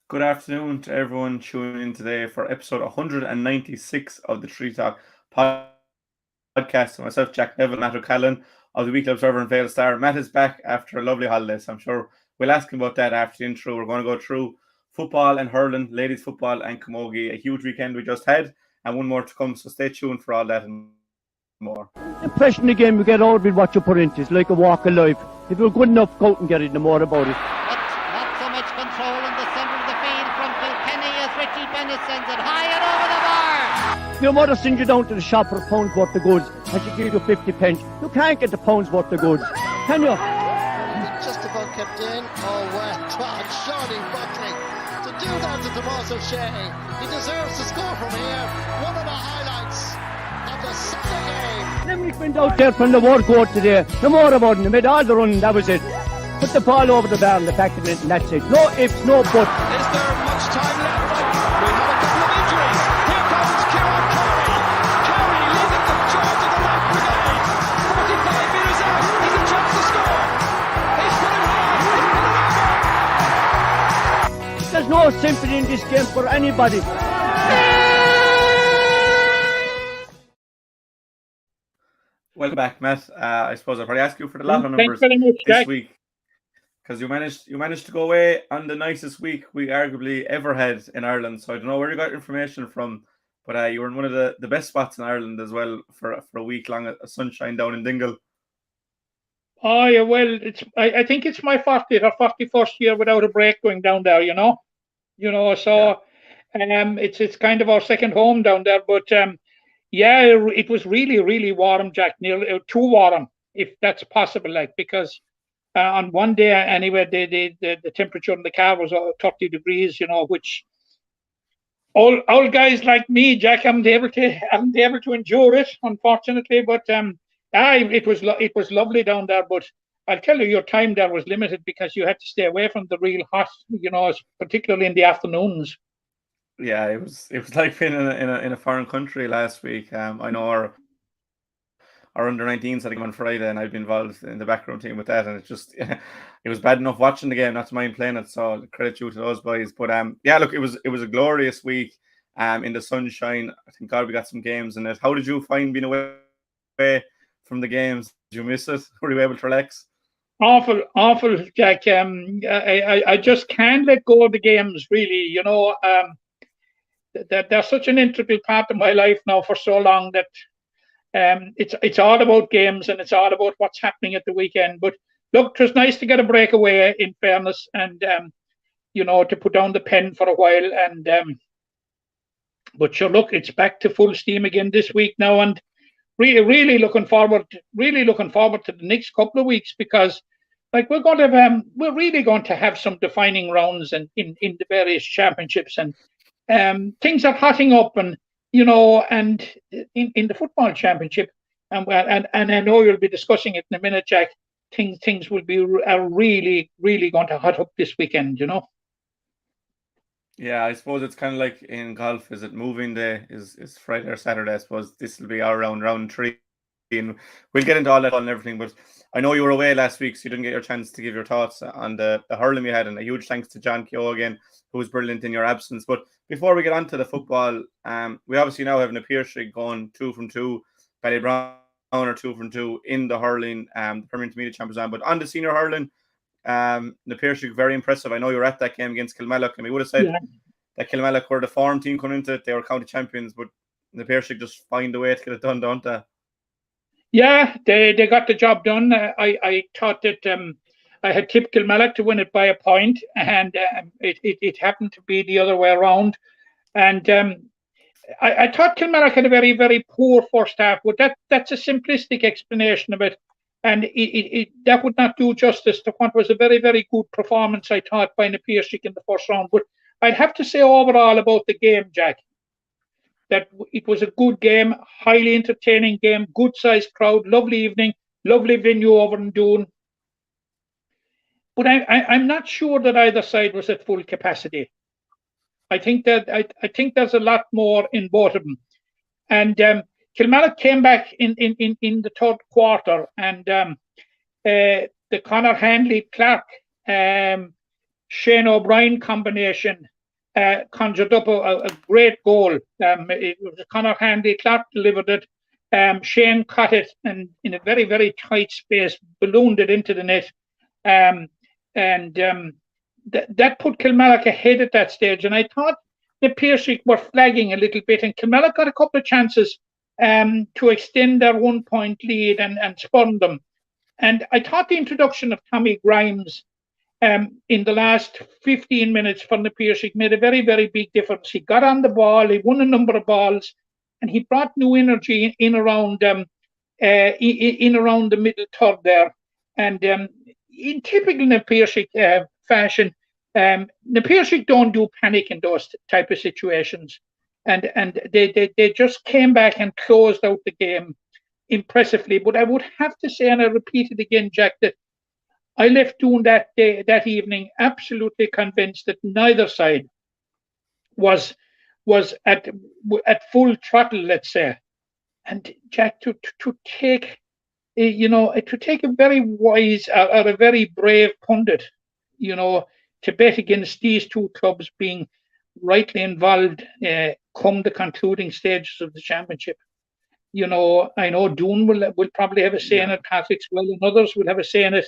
Good afternoon to everyone tuning in today for episode 196 of the Tree Talk podcast. Myself, Jack Neville, Matt O'Callaghan of the Weekly Observer and Vale Star. Matt is back after a lovely holiday, so I'm sure we'll ask him about that after the intro. We're going to go through football and hurling, ladies football and Camogie. A huge weekend we just had, and one more to come, so stay tuned for all that and more. The impression of the game you get out with what you put into it's like a walk of life. If you're good enough, go out and get it, no more about it. Not so much control in the centre of the field from Kilkenny as Richie Bennett sends it high and over the bar. Your mother sends you down to the shop for a pound's worth of goods and she gives you 50 pence. You can't get the pound's worth of goods, can you? Just about kept in. Oh, well done, Shawnee Buckley. To do that to Tomas O'Shea, he deserves to score from here. One of the highlights of the Sunday game. Limerick went out there from the word court today. No more about it. They made all the running, that was it. Put the ball over the bar and the back of it, and that's it. No ifs, no buts. Is there much time left? We have a couple of injuries. Here comes Kieran Curry. Curry leading the charge of the right brigade. 45 metres out. He's a chance to score. He's put it high. There's no sympathy in this game for anybody. Welcome back, Matt. I suppose I'll probably ask you for the lotto numbers very much, this Jack. week, because you managed to go away on the nicest week we arguably ever had in Ireland. So I don't know where you got information from, but you were in one of the best spots in Ireland as well for a week long, a sunshine down in Dingle. Oh yeah, well, I think it's my 40th or 41st year without a break going down there. So it's kind of our second home down there. But yeah, it was really, really warm, Jack. Nearly too warm, if that's possible. Because on one day anyway, the temperature in the car was 30 degrees. Which old guys like me, Jack, haven't able to endure it, unfortunately. But it was lovely down there. But I'll tell you, your time there was limited because you had to stay away from the real hot. Particularly in the afternoons. Yeah, it was like being in a foreign country last week. I know our under-19s had a game on Friday, and I've been involved in the background team with that, and it was bad enough watching the game, not to mind playing it. So credit due to those boys. But yeah, look, it was a glorious week. In the sunshine. I think God we got some games in it. How did you find being away from the games? Did you miss it? Were you able to relax? Awful, Jack. I just can't let go of the games, really. They're such an integral part of my life now for so long that it's all about games and it's all about what's happening at the weekend. But look, it was nice to get a breakaway, in fairness, and to put down the pen for a while. And but sure, look, it's back to full steam again this week now, and really looking forward to the next couple of weeks, because we're really going to have some defining rounds in the various championships, and things are hotting up, and and in the football championship, and I know you'll be discussing it in a minute, Jack. Things will be really going to hot up this weekend. Yeah, I suppose it's kind of like in golf. Is it moving day? Is Friday or Saturday? I suppose this will be our round 3, and we'll get into all that and everything. But I know you were away last week, so you didn't get your chance to give your thoughts on the hurling we had, and a huge thanks to John Keogh again, who was brilliant in your absence. But before we get on to the football, we obviously now have an PIHC going 2 from 2. Ballybrown are 2 from 2 in the hurling, the Premier Intermediate Champions on. But on the senior hurling, the PIHC very impressive. I know you were at that game against Kilmallock, and we would have said that Kilmallock were the form team coming into it. They were county champions, but the PIHC just find a way to get it done, don't they? Yeah, they got the job done. I thought that I had tipped Kilmallock to win it by a point, and it happened to be the other way around. And I thought Kilmallock had a very, very poor first half, but that's a simplistic explanation of it. And that would not do justice to what was a very, very good performance, I thought, by the PIHC in the first round. But I'd have to say overall about the game, Jack, that it was a good game, highly entertaining game, good-sized crowd, lovely evening, lovely venue over in Doon. But I'm not sure that either side was at full capacity. I think there's a lot more in both of them. And Kilmallock came back in the third quarter, and the Conor Hanley-Clark Shane O'Brien combination conjured up a great goal. It was Conor Handy. Clark delivered it. Shane caught it and in a very, very tight space, ballooned it into the net. That put Kilmallock ahead at that stage. And I thought the PIHC were flagging a little bit, and Kilmallock got a couple of chances to extend their 1 point lead and spurn them. And I thought the introduction of Tommy Grimes in the last 15 minutes from the PIHC made a very, very big difference. He got on the ball, he won a number of balls, and he brought new energy in around the middle third there. And in typical PIHC fashion, the PIHC don't do panic in those type of situations. And they just came back and closed out the game impressively. But I would have to say, and I repeat it again, Jack, that I left Doon that evening absolutely convinced that neither side was at full throttle, let's say. And Jack, to take a very wise or a very brave pundit, to bet against these two clubs being rightly involved come the concluding stages of the championship. I know Doon will probably have a say in it, Patrick's well, and others will have a say in it.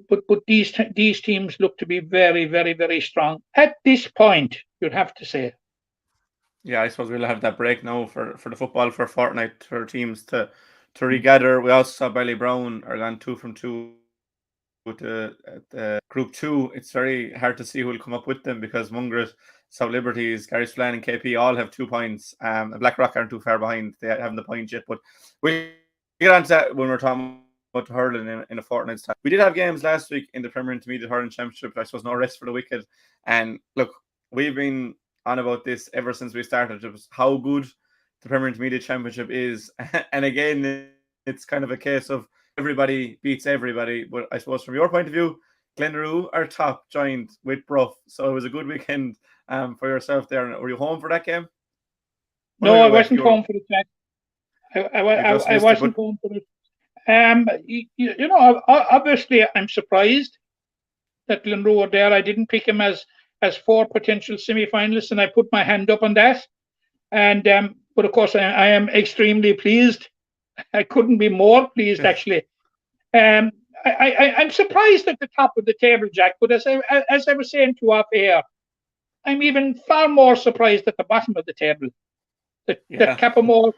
But these teams look to be very, very, very strong at this point, you'd have to say. Yeah, I suppose we'll have that break now for the football for a fortnight for teams to regather. We also saw Ballybrown are gone 2 from 2 with the Group 2. It's very hard to see who will come up with them because Mungret, South Liberties, Garry's Flan and KP all have 2 points. Blackrock aren't too far behind. They haven't the point yet. But we'll get on to that when we're talking about hurling in a fortnight's time. We did have games last week in the Premier Intermediate Hurling Championship. I suppose no rest for the wicked. And look, we've been on about this ever since we started. It was how good the Premier Intermediate Championship is. And again, it's kind of a case of everybody beats everybody. But I suppose from your point of view, Glenroe are top, joined with Bruff. So it was a good weekend for yourself there. Were you home for that game? No, I wasn't home for the game. I wasn't home for it. Obviously, I'm surprised that Glenroe were there. I didn't pick him as 4 potential semi-finalists, and I put my hand up on that. And but of course, I am extremely pleased. I couldn't be more pleased, actually. I'm surprised at the top of the table, Jack. But as I was saying to off air, I'm even far more surprised at the bottom of the table. That Cappamore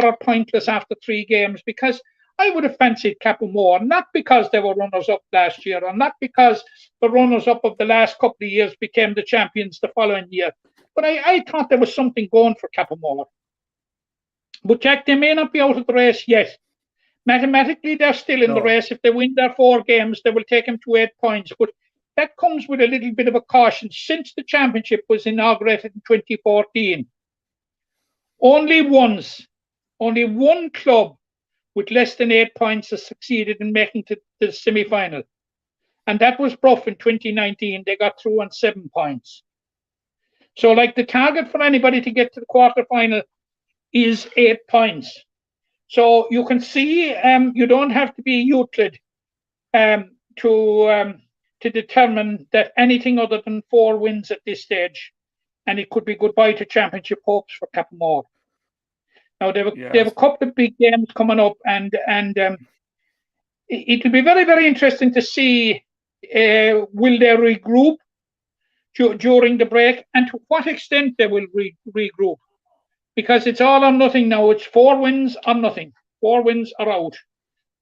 are pointless after 3 games, because I would have fancied Cappamore, not because they were runners-up last year, or not because the runners-up of the last couple of years became the champions the following year, but I thought there was something going for Cappamore. But Jack, they may not be out of the race yet. Mathematically, they're still in the race. If they win their 4 games, they will take them to 8 points. But that comes with a little bit of a caution. Since the championship was inaugurated in 2014, only one club with less than 8 points has succeeded in making to the semi-final. And that was Bruff in 2019. They got through on 7 points. So like the target for anybody to get to the quarterfinal is 8 points. So you can see you don't have to be Euclid to determine that anything other than 4 wins at this stage, and it could be goodbye to championship hopes for Cappamore. Now they have a couple of big games coming up, and it'll be very, very interesting to see will they regroup during the break, and to what extent they will regroup, because it's all or nothing now. It's 4 wins or nothing. 4 wins are out,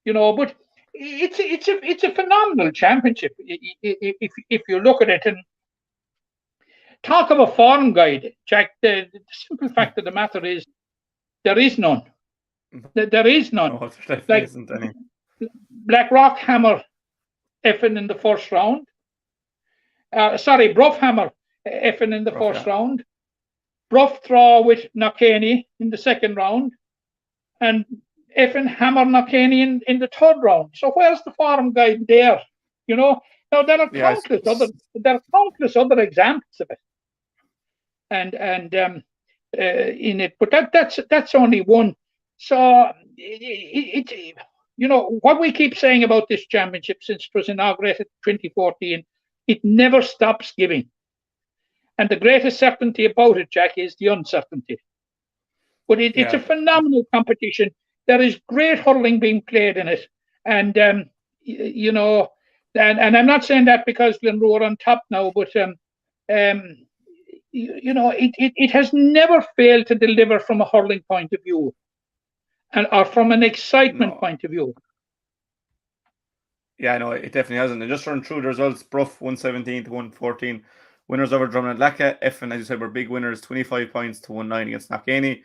But it's a phenomenal championship if you look at it. And talk of a form guide, Jack. The simple fact of the matter is, there is none. There is none. No, there isn't any. Blackrock hammer effing in the first round. Bruff hammer effing in the first round. Bruff draw with Knockany in the second round. And effing hammer Knockany in the third round. So where's the form guide there? Now there are countless other examples of it. And in it, but that's only one. So what we keep saying about this championship since it was inaugurated in 2014, it never stops giving. And the greatest certainty about it, Jack, is the uncertainty. But it's a phenomenal competition. There is great hurling being played in it. And, you know, and I'm not saying that because Glenroe are on top now, but, you know, it has never failed to deliver from a hurling point of view or from an excitement point of view. Yeah, no, it definitely hasn't. And just run through the results: Bruff 117 to 114. Winners over Drummond and Lacka. Effin, as you said, were big winners, 25 points to 1-9 against Knockany.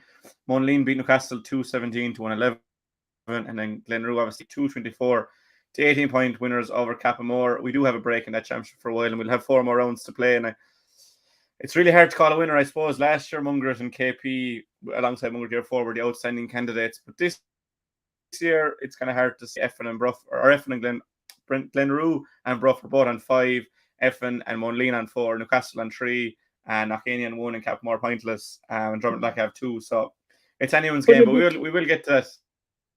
Monleen beat Newcastle 217 to 111. And then Glenroe, obviously, 224 to 18-point winners over Cappamore. We do have a break in that championship for a while, and we'll have 4 more rounds to play. And it's really hard to call a winner, I suppose. Last year, Mungret and KP, alongside Mungret Year 4, were the outstanding candidates. But this year, it's kind of hard to see Effin and Bruff, or Effin and Glenroe and Bruff are both on 5, Effin and Monleen on 4, Newcastle on 3, and Knockany on 1, and Cappamore pointless, and Drummond and Lacka have 2. So it's anyone's game, but we will get to that.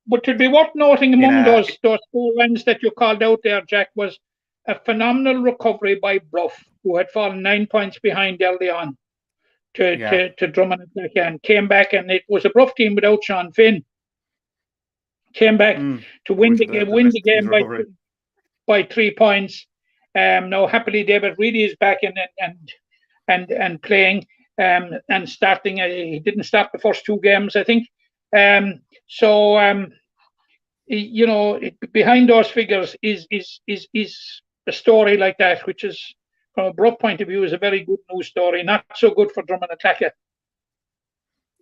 But to be worth noting among those 4 runs that you called out there, Jack, was a phenomenal recovery by Bruff, who had fallen 9 points behind early on to Drummond and Lacka, and came back, and it was a Bruff team without Sean Finn. Came back to win the game by 3 points. Now, happily, David Reedy is back and playing and starting. He didn't start the first 2 games, I think. You know, behind those figures is a story like that, which is, from a Bruff point of view, is a very good news story. Not so good for Drummond and Lacka.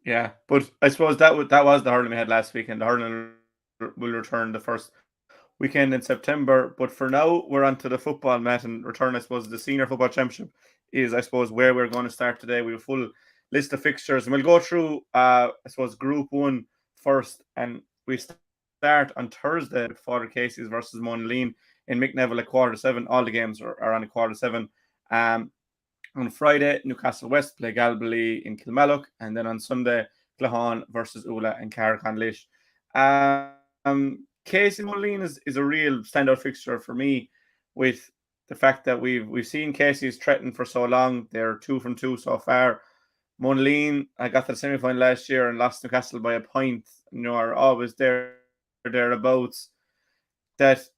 Yeah, but I suppose that was the hurling we had last week, and the hurling will return the first weekend in September. But for now, we're on to the football, Matt, and return, I suppose, the Senior Football Championship is, I suppose, where we're going to start today. We have a full list of fixtures, and we'll go through, I suppose, Group 1 first, and we start on Thursday with Father Casey's versus Monleen in McNeville at 7:15. All the games are on at 7:15. On Friday, Newcastle West play Galbally in Kilmallock, and then on Sunday, Clahan versus Ula and Carrick-on-Lish. Casey Monleen is a real standout fixture for me, with the fact that we've seen Casey's threatened for so long. They're 2 from 2 so far. Monleen, I got to the semi-final last year and lost Newcastle by a point. You know, are always thereabouts. That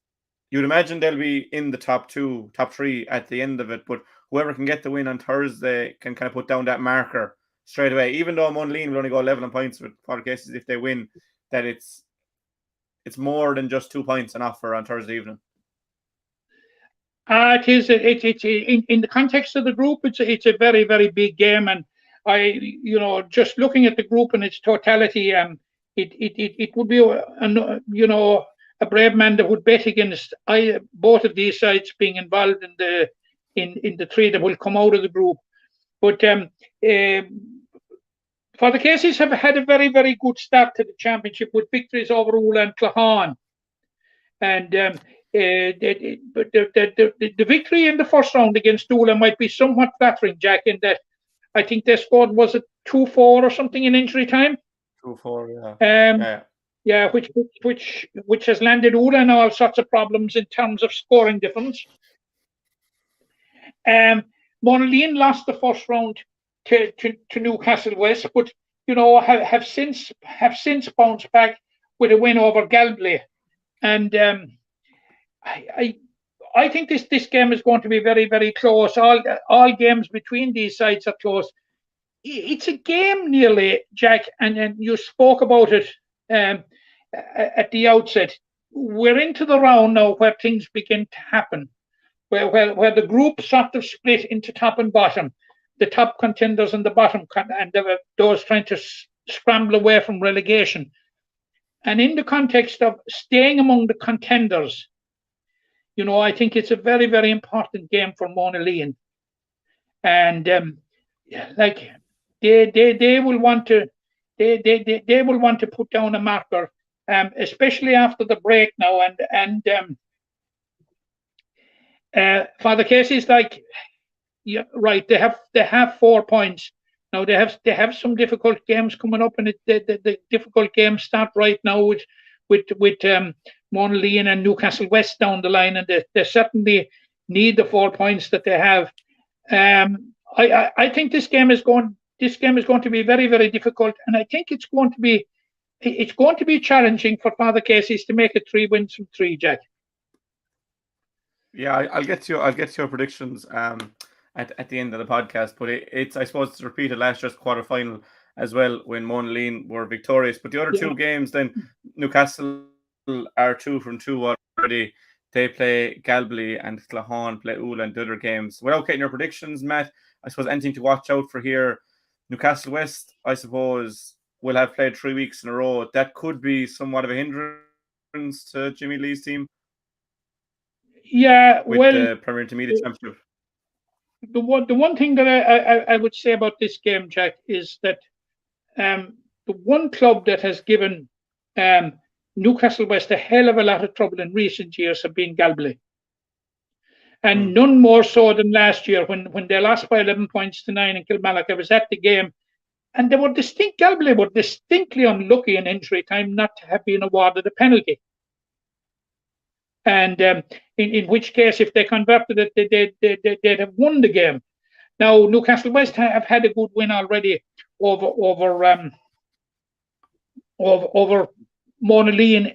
you'd imagine they'll be in the top 3 at the end of it. But whoever can get the win on Thursday can kind of put down that marker straight away. Even though Monleen will only go 11 points with Father Casey's if they win, that it's more than just 2 points an offer on Thursday evening. It is. It's in the context of the group. It's a very, very big game, and just looking at the group in its totality, it would be a brave man that would bet against both of these sides being involved in the 3 that will come out of the group. But for the Cases have had a very, very good start to the championship with victories over Ula and Clahan. And but the victory in the first round against Ula might be somewhat flattering, Jack, in that I think their score was a 2-4 or something in injury time. 2-4, yeah. Yeah, which has landed Ula in all sorts of problems in terms of scoring difference. Monleen lost the first round to Newcastle West, but have since bounced back with a win over Galbally. And I think this game is going to be very, very close. All games between these sides are close. It's a game nearly, Jack, and you spoke about it at the outset. We're into the round now where things begin to happen, where the group sort of split into top and bottom, the top contenders and the bottom, and those trying to scramble away from relegation. And in the context of staying among the contenders, I think it's a very, very important game for Monleen. And they will want to they will want to put down a marker, especially after the break now. And for the cases right, they have 4 points. Now they have some difficult games coming up, and the difficult games start right now with Monleen and Newcastle West down the line, and they certainly need the 4 points that they have. I think this game is going to be very, very difficult, and I think it's going to be challenging for Father Casey's to make it 3 wins from 3, Jack. Yeah, I'll get to your predictions at the end of the podcast. But it's I suppose it's repeated last year's quarterfinal as well when Monaleen were victorious. But the other two games, then Newcastle are 2 from 2 already. They play Galway and Claghon play Ula and the other games. Without getting your predictions, Matt, I suppose anything to watch out for here. Newcastle West, I suppose, will have played 3 weeks in a row. That could be somewhat of a hindrance to Jimmy Lee's team. Yeah, with the Premier Intermediate Championship. The one thing that I would say about this game, Jack, is that the one club that has given Newcastle West a hell of a lot of trouble in recent years have been Galway. And none more so than last year when they lost by 11 points to 9 in Kilmallock. I was at the game, and Galway were distinctly unlucky in injury time not to have been awarded a penalty. And in which case, if they converted it, they'd have won the game. Now, Newcastle West have had a good win already over Monaleen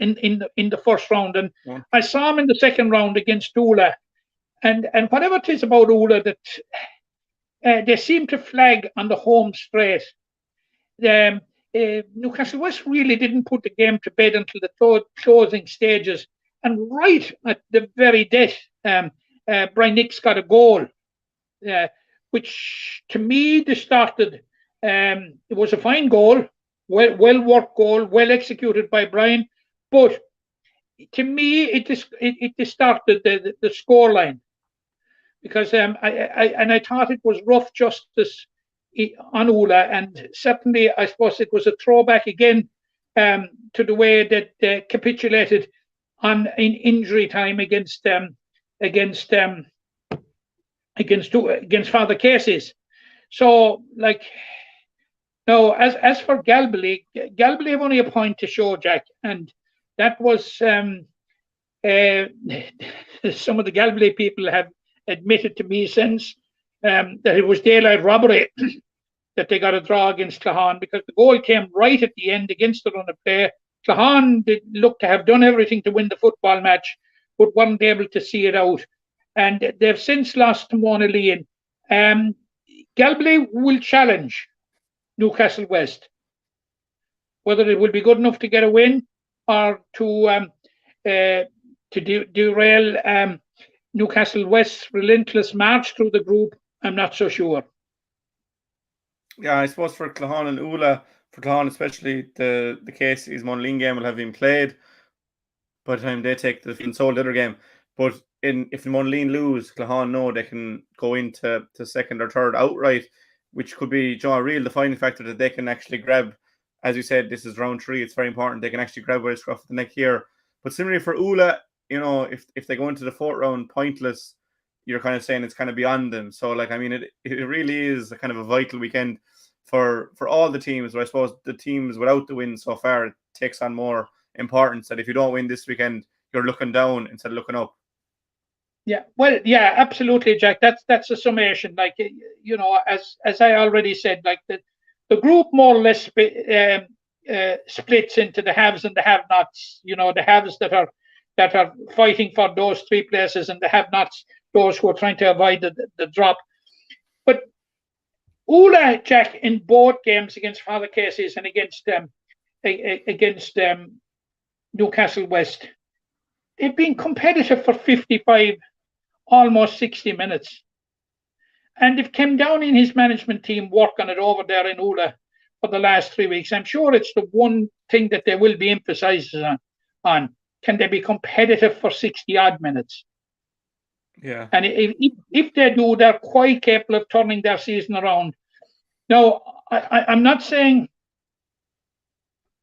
in the first round, and I saw him in the second round against Ula. And whatever it is about Ula that they seem to flag on the home straight. Newcastle West really didn't put the game to bed until the closing stages. And right at the very death, Brian Nix got a goal, which to me distorted. It was a fine goal, well worked goal, well executed by Brian, but to me it distorted the scoreline, because I thought it was rough justice on Ula, and certainly I suppose it was a throwback again to the way that they capitulated in injury time against Father Casey's. So, like, now as for Galway have only a point to show, Jack, and that was some of the Galway people have admitted to me since that it was daylight robbery that they got a draw against Claghon, because the goal came right at the end against the run of play. Claghon did look to have done everything to win the football match, but weren't able to see it out. And they've since lost to Monaleen. Galway will challenge Newcastle West. Whether it will be good enough to get a win or to derail Newcastle West's relentless march through the group, I'm not so sure. Yeah, I suppose for Claghon and Ula, for Claghon especially, the Casey's Monaleen game will have been played by the time they take the other game. But if the Monaleen lose, Claghon know they can go into second or third outright, which could be a real defining factor that they can actually grab. As you said, this is round 3. It's very important. They can actually grab by the scruff of the neck here. But similarly for Ula, if they go into the 4th round pointless, you're kind of saying it's kind of beyond them. So, like, I mean, it really is a kind of a vital weekend for all the teams. But I suppose the teams without the win so far, it takes on more importance that if you don't win this weekend, you're looking down instead of looking up. Yeah, well, yeah, absolutely, Jack. That's a summation. Like, as I already said, like the group more or less splits into the haves and the have-nots. The haves that are fighting for those 3 places, and the have-nots, those who are trying to avoid the drop. But Ula, Jack, in both games against Father Casey's and against Newcastle West, they've been competitive for 55, almost 60 minutes. And they've come down in his management team work on it over there in Ula for the last 3 weeks. I'm sure it's the one thing that they will be emphasizing on. Can they be competitive for 60 odd minutes? Yeah. And if they do, they're quite capable of turning their season around. Now, I'm not saying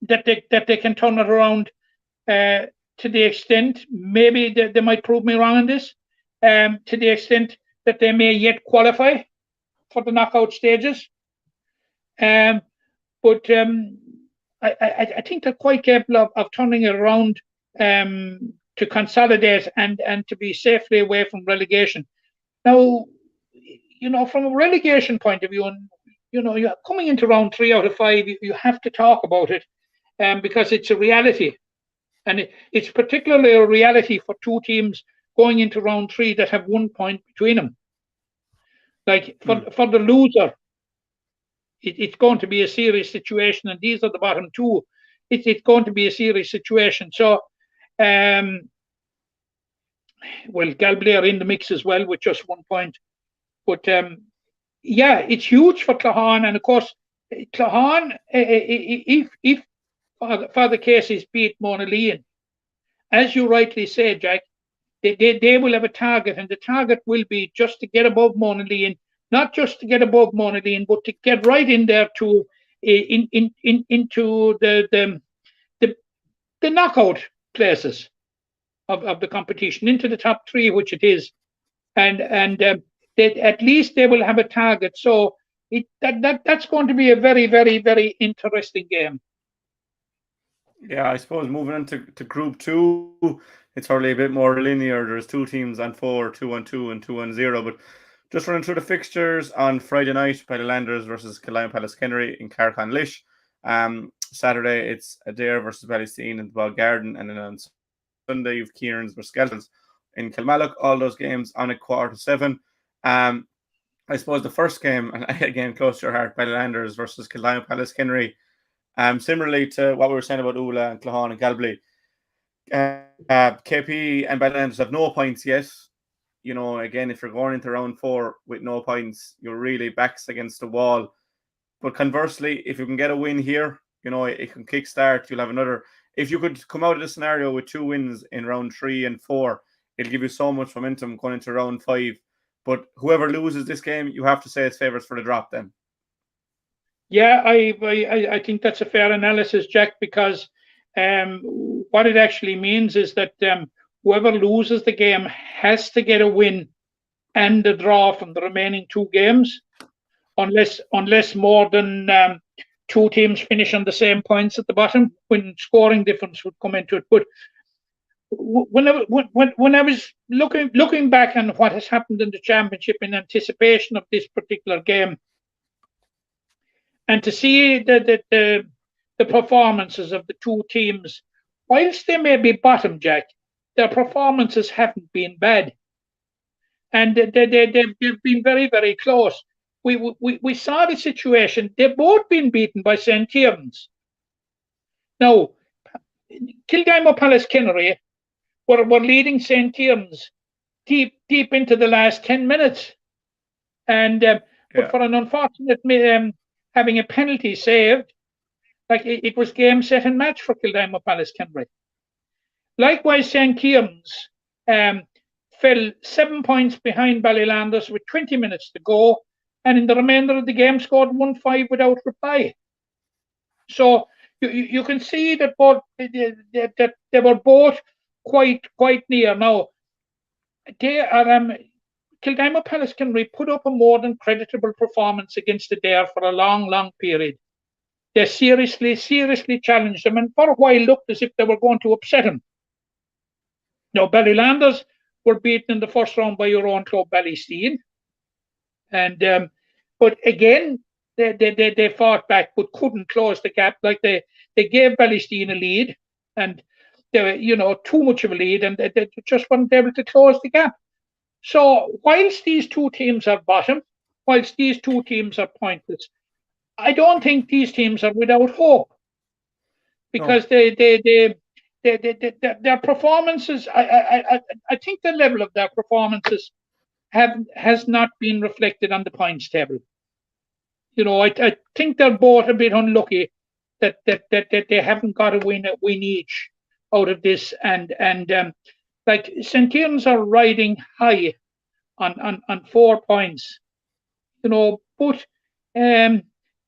that they can turn it around to the extent, maybe they might prove me wrong on this, to the extent that they may yet qualify for the knockout stages. But I think they're quite capable of turning it around to consolidate and to be safely away from relegation. Now, from a relegation point of view, and you're coming into round 3 out of 5, you have to talk about it, because it's a reality, and it's particularly a reality for two teams going into round 3 that have 1 point between them. Like for the loser, it's going to be a serious situation, and these are the bottom 2. It's going to be a serious situation. So, Galway are in the mix as well with just 1 point. But it's huge for Claughaun, and of course, Claughaun, if Father Casey's beat Monaleen, as you rightly say, Jack, they will have a target, and the target will be just to get above Monaleen, not just to get above Monaleen, but to get right in there to into the knockout places of the competition, into the top 3, which it is, and at least they will have a target. So that's going to be a very, very, very interesting game. Yeah, I suppose moving into Group 2, it's probably a bit more linear. There's 2 teams on 4, 2-1-2 and 2-1-0. But just running through the fixtures on Friday night, Ballylanders versus Kildime-Pallaskenry in Carrick-on-Lish. Saturday, it's Adair versus Ballysteen in the Bog Garden. And then on Sunday, you've Kieran's versus Skeletons in Kilmallock. All those games on at 7:15. I suppose the first game, and again, close to your heart, Ballylanders versus Kildime-Pallaskenry. Similarly to what we were saying about Ula and Claughaun and Galway, KP and Ballylanders have no points yet. Again, if you're going into round 4 with no points, you're really backs against the wall. But conversely, if you can get a win here, it can kickstart. You'll have another. If you could come out of the scenario with 2 wins in round 3 and 4, it'll give you so much momentum going into round 5. But whoever loses this game, you have to say it's favourites for the drop then. Yeah, I think that's a fair analysis, Jack, because what it actually means is that whoever loses the game has to get a win and a draw from the remaining 2 games, unless more than 2 teams finish on the same points at the bottom, when scoring difference would come into it. But when I was looking back on what has happened in the championship in anticipation of this particular game, and to see the performances of the 2 teams, whilst they may be bottom, Jack, their performances haven't been bad, and they've been very, very close. We saw the situation. They've both been beaten by St. Kieran's. Now, Kildime-Pallaskenry were leading St. Kieran's deep into the last 10 minutes, and but for an unfortunate having a penalty saved, like it was game, set and match for Kildime-Pallaskenry. Likewise, St. Kieran's fell 7 points behind Ballylanders with 20 minutes to go, and in the remainder of the game scored 1-5 without reply. So you can see that both that they were both quite near. Now, they are Kildime-Pallaskenry put up a more than creditable performance against Adair for a long period. They seriously challenged them, and for a while looked as if they were going to upset them. Now, Ballylanders were beaten in the first round by your own club, Ballysteen, and but again they fought back but couldn't close the gap. Like they gave Ballysteen a lead, and they were too much of a lead, and they just weren't able to close the gap. So whilst these 2 teams are bottom, whilst these 2 teams are pointless, I don't think these teams are without hope, because their performances, I think the level of their performances has not been reflected on the points table. I think they're both a bit unlucky that they haven't got a win each out of this, and like St. Kieran's are riding high on 4 points, but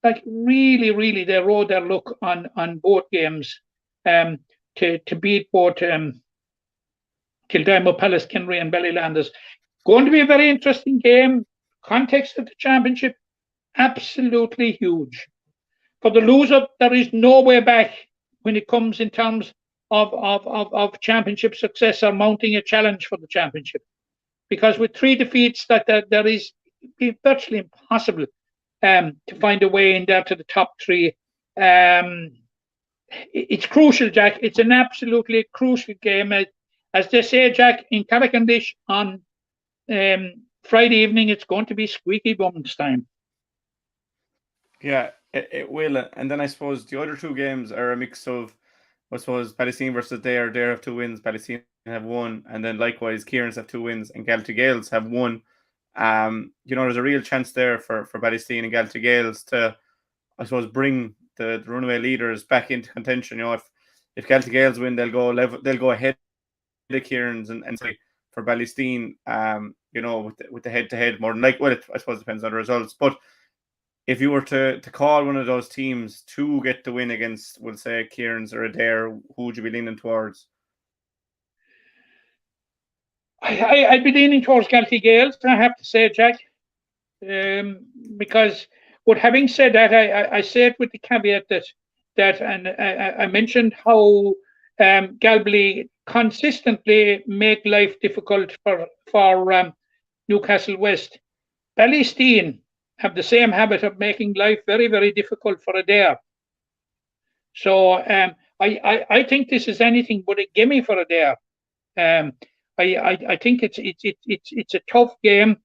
like really they rode their luck on both games to beat both Kildime-Pallaskenry and Ballylanders. Going to be a very interesting game. Context of the championship, absolutely huge. For the loser, there is no way back when it comes in terms of championship success or mounting a challenge for the championship, because with 3 defeats, that there is be virtually impossible to find a way in there to the top three. It's crucial, Jack. It's an absolutely crucial game. As they say, Jack, in Cavendish on Friday evening, it's going to be squeaky bums time. Yeah, it will. And then I suppose the other two games are a mix of, I suppose, Palestine versus Dare. Dare have 2 wins, Palestine have 1, and then likewise Kieran's have 2 wins, and Galtee Gales have 1. There's a real chance there for Palestine and Galtee Gales to, I suppose, bring the runaway leaders back into contention. If Galtee Gales win, they'll go ahead of Kieran's and say for Palestine, with the head-to-head more than I suppose it depends on the results. But if you were to call one of those teams to get the win against, we'll say, Kieran's or Adair, who would you be leaning towards? I'd be leaning towards Galtee Gales, I have to say, Jack. Because, but having said that, I say it with the caveat that and I mentioned how Galway consistently make life difficult for Newcastle West. Palestine have the same habit of making life very, very difficult for Adair. So I think this is anything but a gimme for Adair. I think it's a tough game.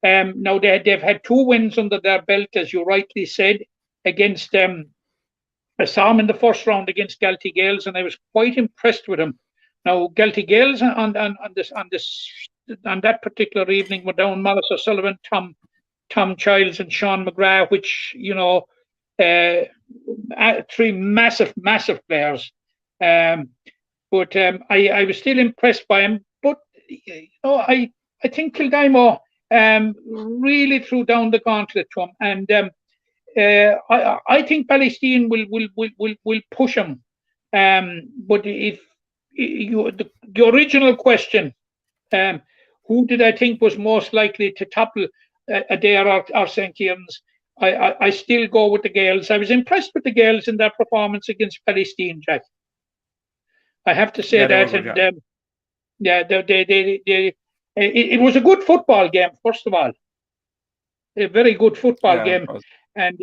Now they've had 2 wins under their belt, as you rightly said, against I saw him in the first round against Galtee Gales, and I was quite impressed with him. Now Galtee Gales on that particular evening were down Morris O'Sullivan, Tom Childs, and Sean McGrath, which 3 massive players. But I was still impressed by him. But I think Kildimo really threw down the gauntlet to him, and I think Palestine will push him. But if the original question, who did I think was most likely to topple Adair or St. Kieran's? I still go with the Gales. I was impressed with the Gales in their performance against Palestine, Jack. I have to say that, and it was a good football game. First of all, a very good football game, and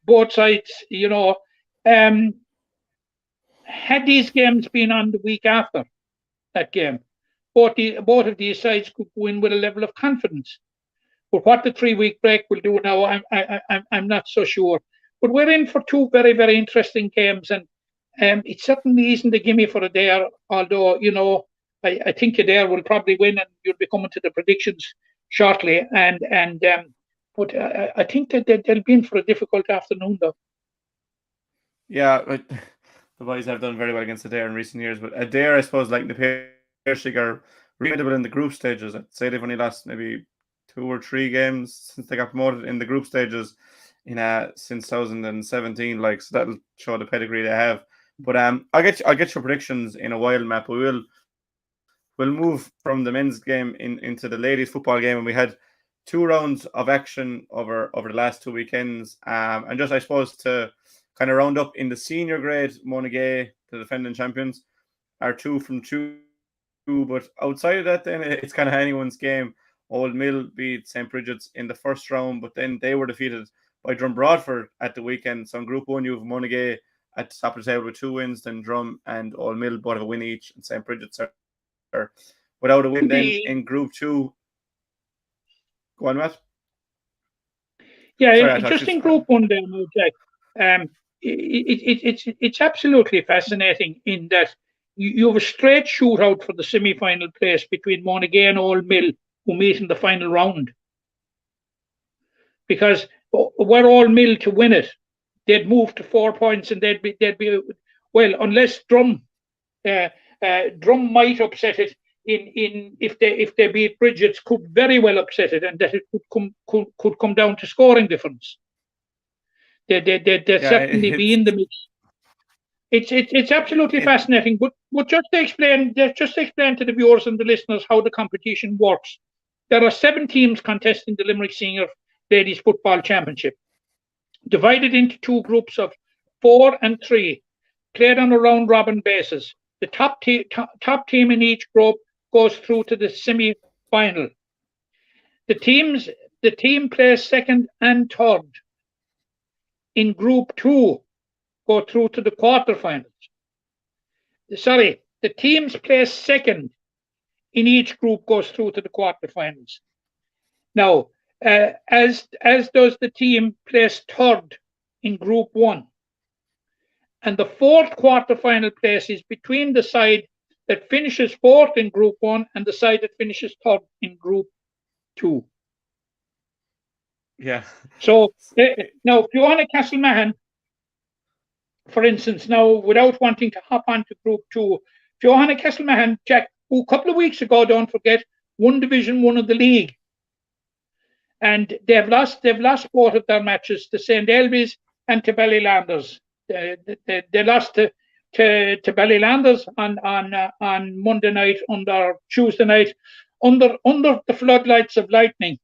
both sides, had these games been on the week after that game, both of these sides could go in with a level of confidence. But what the 3-week break will do now, I'm not so sure. But we're in for 2 very, very interesting games, and it certainly isn't a gimme for Adair, although, I think Adair will probably win, and you'll be coming to the predictions shortly. But I think that they'll be in for a difficult afternoon, though. Yeah, the boys have done very well against Adair in recent years, but Adair, I suppose, like the PIHC, are really in the group stages. I'd say they've only lost maybe 2 or 3 games since they got promoted in the group stages since 2017. So that'll show the pedigree they have. But I'll get your predictions in a while, Matt. But we'll move from the men's game into the ladies' football game, and we had 2 rounds of action over the last 2 weekends. And just, I suppose, to kind of round up in the senior grade, Monaghan, the defending champions, are 2 from 2. But outside of that, then it's kind of anyone's game. Old Mill beat St. Bridget's in the first round, but then they were defeated by Drum Broadford at the weekend. So in Group 1, you have Monaghan at the top of the table with 2 wins, then Drum and Old Mill both have a win each, and St. Bridget's are without a win. Then in Group 2, go on, Matt. Yeah, just in Group 1 there, Jack. It's absolutely fascinating in that you have a straight shootout for the semi-final place between Monaghan and Old Mill, who meet in the final round. Because were Old Mill to win it, they'd move to 4 points, and they'd be well, unless Drum might upset it if they beat Bridget's, could very well upset it, and that it could come down to scoring difference. They'd certainly be in the mix. It's absolutely fascinating. But just to explain to the viewers and the listeners how the competition works. There are 7 teams contesting the Limerick Senior Ladies Football Championship, divided into 2 groups of 4 and 3, played on a round-robin basis. The top team in each group goes through to the semi-final. The teams the team placed second and third in Group 2 go through to the quarterfinals. Sorry, the teams placed second in each group goes through to the quarterfinals. Now, as does the team placed third in Group 1. And the fourth quarterfinal place is between the side that finishes fourth in Group 1 and the side that finishes third in Group 2. Yeah. So now, Fiona Castlemahon, for instance, now without wanting to hop onto Group 2, Fiona Castlemahon, Jack, who a couple of weeks ago, don't forget, won Division 1 of the league. And they've lost both of their matches to St. Elby's and to Ballylanders. They lost to Ballylanders on Monday night, Tuesday night, under the floodlights of lightning,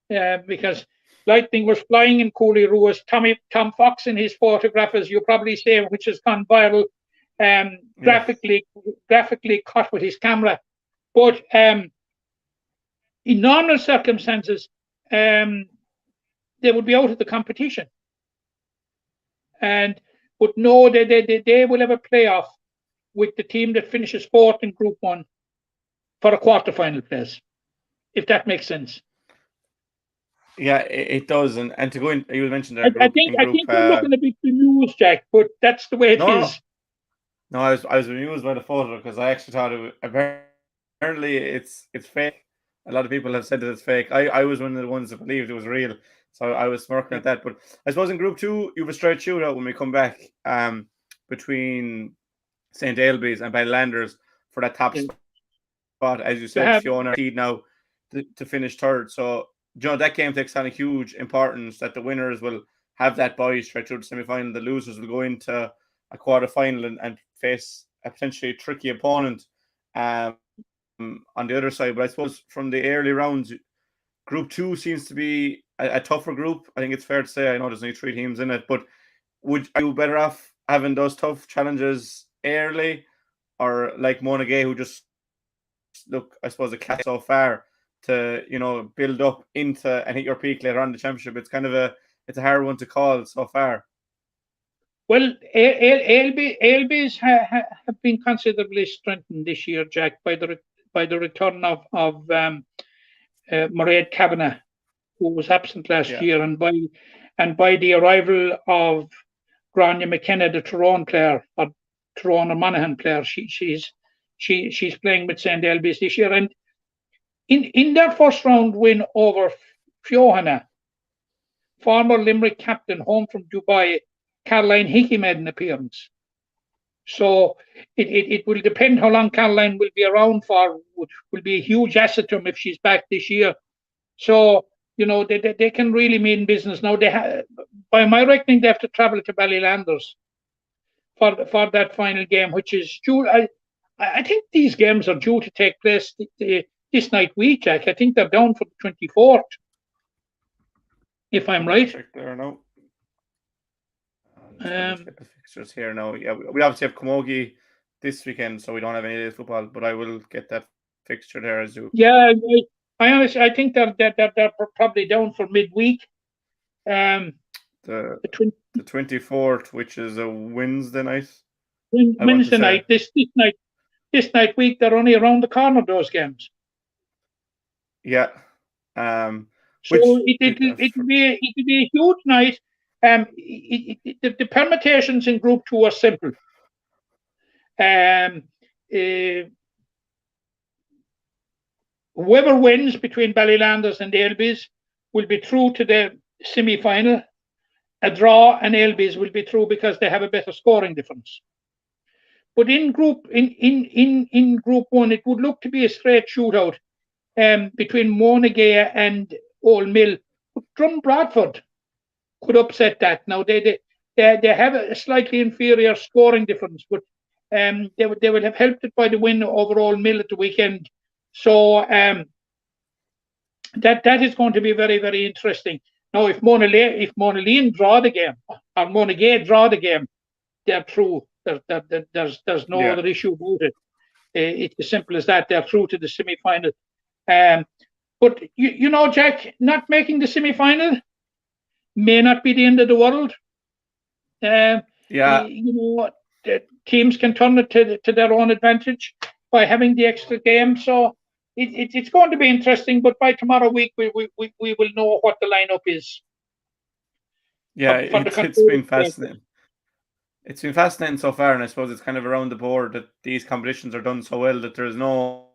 because lightning was flying in Cooley Ruas. Tom Fox in his photograph, as you probably say, which has gone viral, graphically caught with his camera. But in normal circumstances, they would be out of the competition. But no, they will have a playoff with the team that finishes fourth in Group 1 for a quarterfinal place, if that makes sense. Yeah, it does. And to go in, you mentioned there. I think you're looking a bit bemused, Jack, but that's the way it is. No, I was bemused by the photo because I actually thought apparently it's fake. A lot of people have said that it's fake. I was one of the ones that believed it was real, so I was smirking at that. But I suppose in Group 2, you have a straight shootout when we come back between St. Elby's and Ballylanders for that top spot. As you said, Fiona Teed now to finish third. So, that game takes on a huge importance that the winners will have that bye straight through the semi-final. The losers will go into a quarter-final and face a potentially tricky opponent on the other side. But I suppose from the early rounds, Group 2 seems to be a tougher group. I think it's fair to say. I know there's only 3 teams in it, but are you better off having those tough challenges early, or like Monaghan, who just look, I suppose, a class so far to build up into and hit your peak later on in the championship? It's kind of a hard one to call so far. Well, Elby's have been considerably strengthened this year, Jack, by the return of Mairead Kavanagh, who was absent last year, and by the arrival of Grania McKenna, the Tyrone player, or Tyrone or Monaghan player. She's playing with St. Elby's this year, and in their first round win over Fiona, former Limerick captain home from Dubai, Caroline Hickey made an appearance. So it will depend how long Caroline will be around for, which will be a huge asset to them if she's back this year. So, they can really mean business. Now, by my reckoning, they have to travel to Ballylanders for that final game, which is due. I think these games are due to take place this night week, Jack. I think they're down for the 24th, if I'm right. There now. Let's get the fixtures here now. Yeah, we obviously have Camogie this weekend, so we don't have any day football. But I will get that fixture there as you. Yeah, I think they're probably down for midweek. The 24th, which is a Wednesday night. Wednesday night. This night week, they're only around the corner, those games. Yeah. So it will be a huge night. The permutations in Group 2 are simple. Whoever wins between Ballylanders and Elby's will be through to the semi-final. A draw and Elby's will be through because they have a better scoring difference. But in Group 1, it would look to be a straight shootout between Monaghan and Old Mill. But Drum Bradford could upset that. Now they have a slightly inferior scoring difference, but they would have helped it by the win over Old Mill at the weekend. So that is going to be very, very interesting. Now, if Monaghan draw the game, or Monaghan draw the game, they're through. There's no other issue about it. It's as simple as that. They're through to the semi-final. But you know, Jack, not making the semi-final may not be the end of the world. Yeah, You know, the teams can turn it to their own advantage by having the extra game. So it's going to be interesting. But by tomorrow week, we will know what the lineup is. yeah, For the it's control. been fascinating. It's been fascinating so far, and I suppose it's kind of around the board that these competitions are done so well that there's no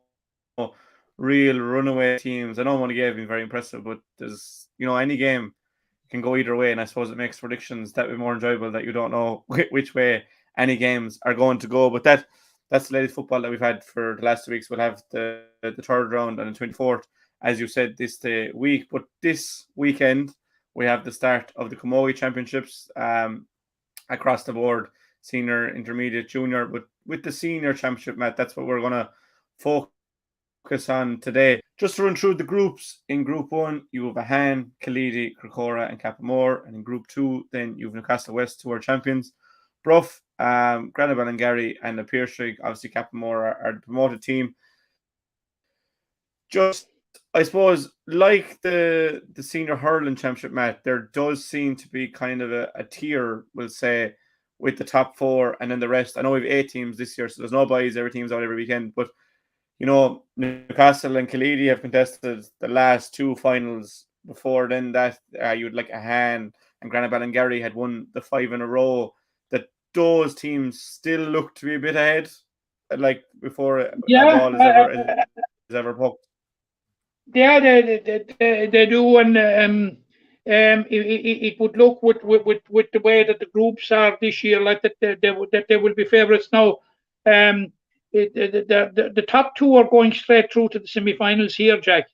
real runaway teams. I know Monaghan have been very impressive, but there's, any game can go either way, and I suppose it makes predictions that bit more enjoyable that you don't know which way any games are going to go. But that's the latest football that we've had for the last 2 weeks. We'll have the third round on the 24th, as you said, this week. But this weekend, we have the start of the Camogie Championships across the board, senior, intermediate, junior. But with the senior championship, Matt, that's what we're going to focus on today. Just to run through the groups, in Group 1, you have Ahan, Killeedy, Crocora and Cappamore. And in Group 2, then you have Newcastle West, who are champions. Bruff, Granabal and Gary and the PIHC, obviously Cappamore are the promoted team. Just, I suppose, like the senior hurling championship, Matt, there does seem to be kind of a tier, we'll say, with the top 4 and then the rest. I know we have 8 teams this year, so there's no buys, every team's out every weekend. But, Newcastle and Killeedy have contested the last 2 finals. Before then, that you'd like Ahan and Granabal and Gary had won the 5 in a row. That those teams still look to be a bit ahead, like before a ball is ever poked. Yeah, they do, and it would look with the way that the groups are this year, like that they will be favourites now. The top 2 are going straight through to the semi-finals here, Jack.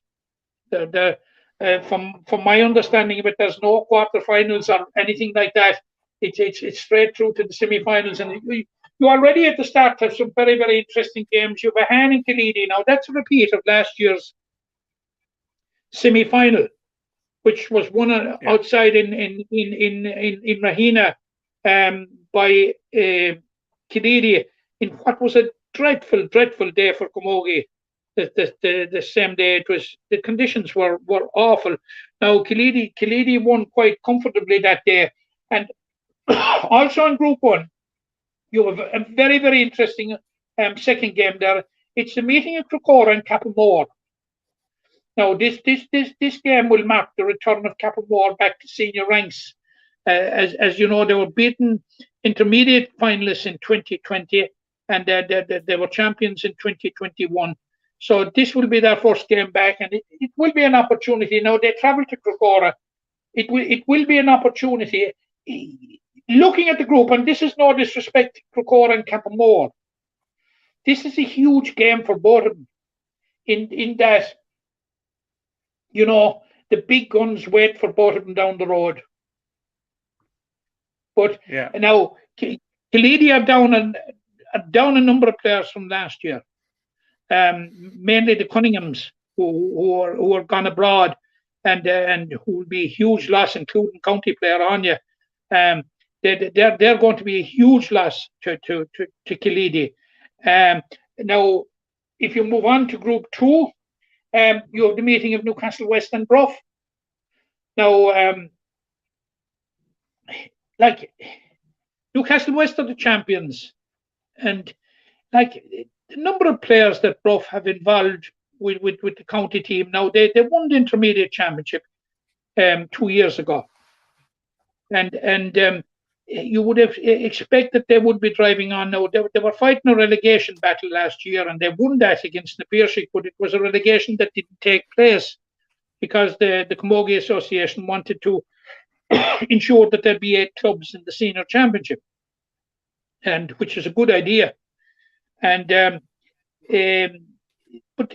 From my understanding of it, there's no quarter-finals or anything like that. It's straight through to the semi-finals, and you already at the start have some very, very interesting games. You have Ahan and Killeedy. Now that's a repeat of last year's semi-final, which was won outside in Rahina by Killeedy in what was a dreadful day for Camogie. The same day, the conditions were awful. Now Killeedy won quite comfortably that day, and also in Group 1, you have a very, very interesting second game there. It's the meeting of Crocora and Cappamore. Now, this game will mark the return of Cappamore back to senior ranks. As you know, they were beaten intermediate finalists in 2020, and they were champions in 2021. So this will be their first game back, and it will be an opportunity. Now, they travel to Crocora. It will be an opportunity. Looking at the group, and this is no disrespect to Crocora and Cappamore, this is a huge game for both of them. In that, the big guns wait for both of them down the road. But now, Killeedy are down a number of players from last year, mainly the Cunninghams who are gone abroad, and who will be a huge loss, including county player Anya. They're going to be a huge loss to Killeedy. Now, if you move on to Group 2, you have the meeting of Newcastle West and Bruff. Now, like Newcastle West are the champions, and like the number of players that Bruff have involved with the county team. Now they won the intermediate championship 2 years ago, and you would have expected they would be driving on. Now they were fighting a relegation battle last year, and they won that against the PIHC, but it was a relegation that didn't take place because the Camogie Association wanted to ensure that there'd be 8 clubs in the senior championship, and which is a good idea. And but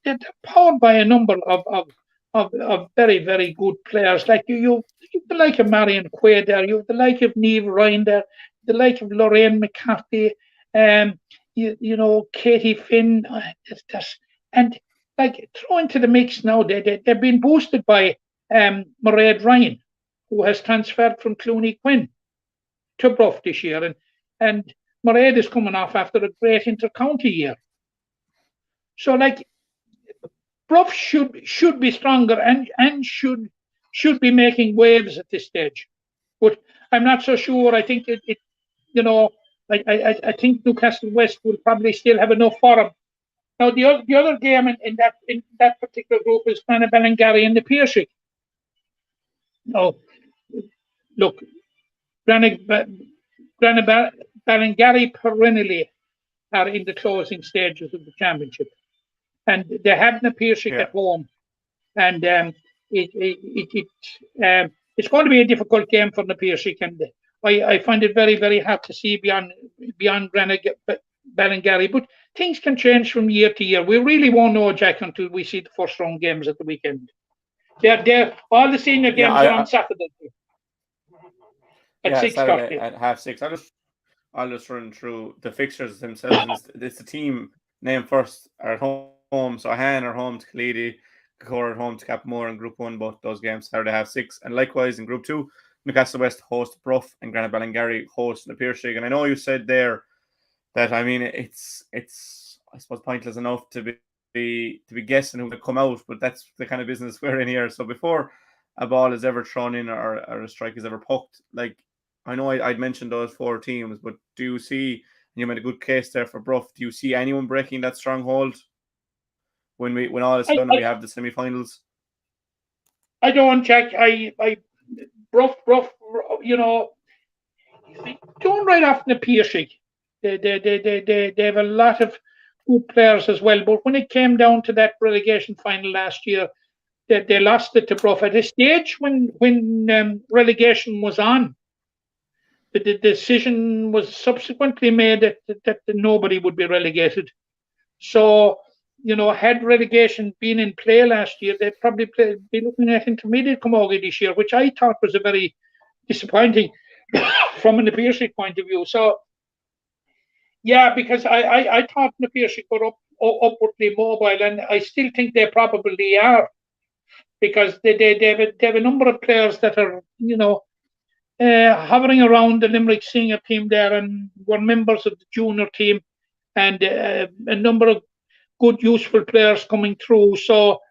they're powered by a number of very, very good players. Like you the like of Marion Quaid there, you have the like of Niamh Ryan there, the like of Lorraine McCarthy, Katie Finn, and like throw into the mix now. They've been boosted by Mairead Ryan, who has transferred from Clooney Quinn to Bruff this year, and Mairead is coming off after a great inter-county year. So, like, Bruff should be stronger and should be making waves at this stage. But I'm not so sure. I think it you know, I think Newcastle West will probably still have enough for them. Now the other game in that particular group is Ballingarry and the PIHC. Now, look, Ballingarry perennially are in the closing stages of the championship, and they have the PIHC at home, and it's going to be a difficult game for the PIHC. And I find it very, very hard to see beyond Ballingarry, but things can change from year to year. We really won't know, Jack, until we see the first round games at the weekend. They're all the senior games are on Saturday at 6:30 at 6:30. I'll just run through the fixtures themselves. It's the team named first are at home. So Han are home to Killeedy, Cahor at home to Capmore in Group 1. Both those games Saturday 6:30. And likewise in Group 2, Newcastle West host Bruff and Ballingarry host the PIHC. And I know you said there that, I mean, it's I suppose pointless enough to be guessing who will come out, but that's the kind of business we're in here. So before a ball is ever thrown in or a strike is ever poked, like, I know I'd mentioned those 4 teams, but do you see, you made a good case there for Bruff, do you see anyone breaking that stronghold when all is done and we have the semi-finals? I don't, Jack. Bruff, you know, don't write off the PIHC. They have a lot of good players as well, but when it came down to that relegation final last year, they lost it to Bruff at a stage when relegation was on. The decision was subsequently made that nobody would be relegated. So, you know, had relegation been in play last year, they'd probably be looking at intermediate Camogie this year, which I thought was a very disappointing from an PIHC point of view. So, yeah, because I thought the PIHC were upwardly mobile, and I still think they probably are, because they have a number of players that are, you know, hovering around the Limerick senior team there and were members of the junior team, and a number of good, useful players coming through. So,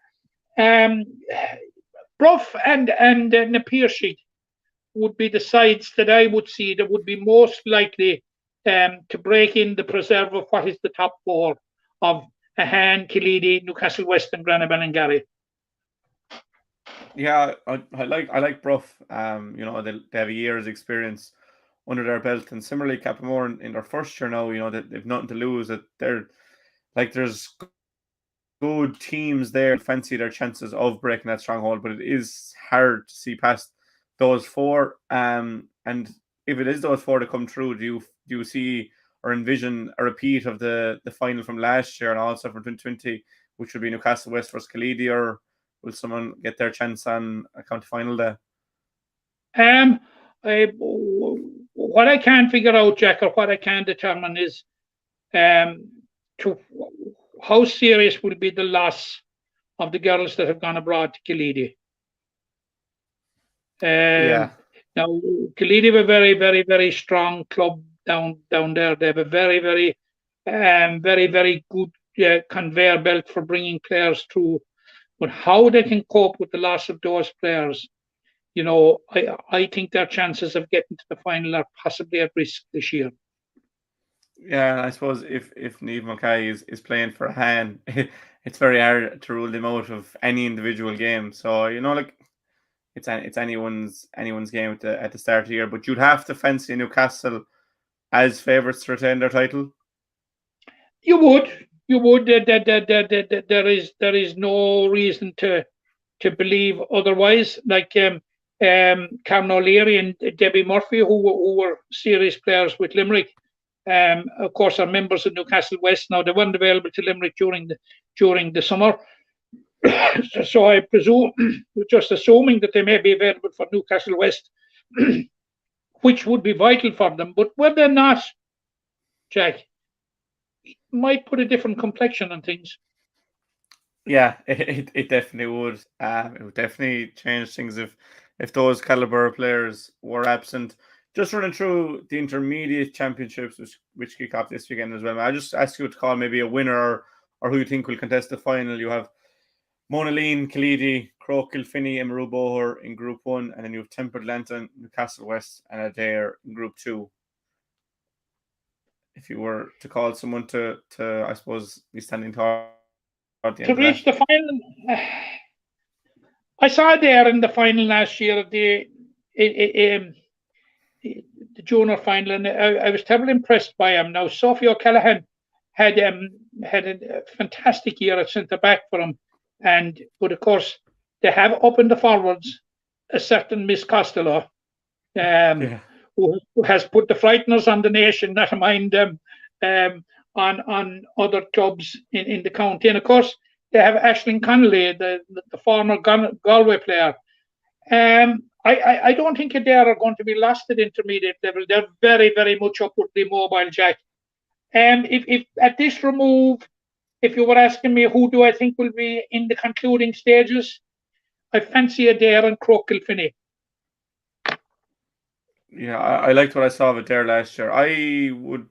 Bruff and the PIHC would be the sides that I would see that would be most likely to break in the preserve of what is the top 4 of Han, Killeedy, Newcastle West, and Ballingarry. Yeah, I like Bruff. You know, they have a year's experience under their belt, and similarly Capmore in their first year now, you know, that they've nothing to lose. That they're like, there's good teams there fancy their chances of breaking that stronghold, but it is hard to see past those 4. And if it is those 4 to come through, do you see or envision a repeat of the final from last year and also from 2020, which would be Newcastle West versus Killeedy, or will someone get their chance on a county final day? What I can't figure out, Jack, or what I can determine is how serious will be the loss of the girls that have gone abroad to Killeedy. Now, Killeedy have a very, very, very strong club down there. They have a very, very, very good conveyor belt for bringing players through. But how they can cope with the loss of those players, you know, I think their chances of getting to the final are possibly at risk this year. Yeah, I suppose if Niamh Mulcahy is playing for a Han, it's very hard to rule them out of any individual game. So, you know, like, it's anyone's game at the start of the year. But you'd have to fancy Newcastle as favourites to retain their title. You would. There is no reason to believe otherwise. Like Karen O'Leary and Debbie Murphy, who were serious players with Limerick, of course, are members of Newcastle West now. They weren't available to Limerick during the summer, so I presume, just assuming that they may be available for Newcastle West, which would be vital for them. But were they not, Jack, might put a different complexion on things. Yeah, it definitely would. It would definitely change things if those caliber players were absent. Just running through the intermediate championships, which kick off this weekend as well. I just ask you to call maybe a winner or who you think will contest the final. You have Monaleen, Killeedy, Croke, Kilfinney, and Maru Boher in Group 1, and then you have Temple, Lanton, Newcastle West, and Adair in Group 2. If you were to call someone to I suppose, be standing toward the To end reach of the final, I saw there in the final last year of the junior final, and I was terribly impressed by him. Now, Sophie O'Callaghan had a fantastic year at centre back for him, but of course they have up in the forwards a certain Miss Costello, who has put the frighteners on the nation, not mind on other clubs in the county, and of course they have Aisling Connolly, the former Galway player. I don't think they are going to be lost at intermediate level. They're very, very much upwardly mobile, Jack. If at this remove, if you were asking me who do I think will be in the concluding stages, I fancy Adair and Croke Kilfinney. Yeah, I liked what I saw of it there last year. I would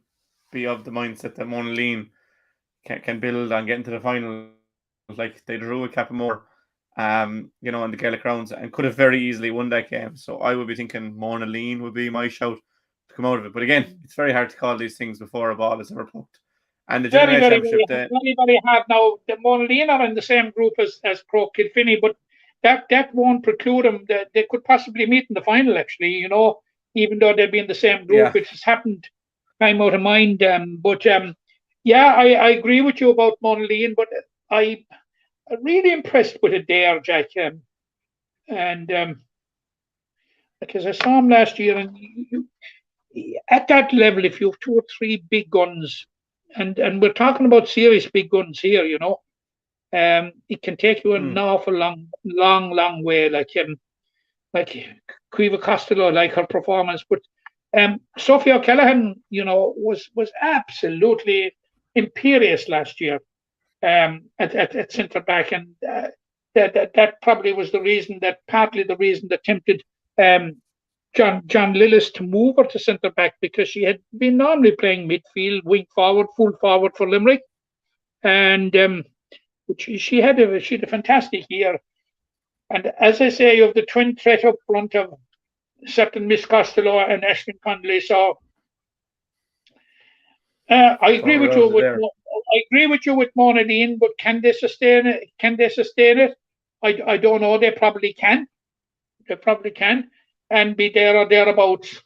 be of the mindset that Monaleen can build on getting to the final. Like they drew with Cappamore, in the Gaelic rounds, and could have very easily won that game. So I would be thinking Monaleen would be my shout to come out of it. But again, it's very hard to call these things before a ball is ever plucked. And the Junior Championship, very hard. Now the Monaleen are in the same group as Croke Kilfinney, but that won't preclude them. They could possibly meet in the final. Actually, even though they'd be in the same group, which has happened time out of mind. I agree with you about Monaleen, but I'm really impressed with it there, Jack. Because I saw him last year, and at that level, if you have 2 or 3 big guns, and we're talking about serious big guns here, it can take you an awful long way. Like Caoimhe Costello, like her performance, but Sophie O'Callaghan, was absolutely imperious last year. At centre back, and that probably was partly the reason that tempted John Lillis to move her to centre back, because she had been normally playing midfield, wing forward, full forward for Limerick, and she had a fantastic year. And as I say, you have the twin threat up front of certain Miss Costello and Aisling Connolly. So I agree with you with Monaleen, but can they sustain it? I don't know. They probably can. And be there or thereabouts.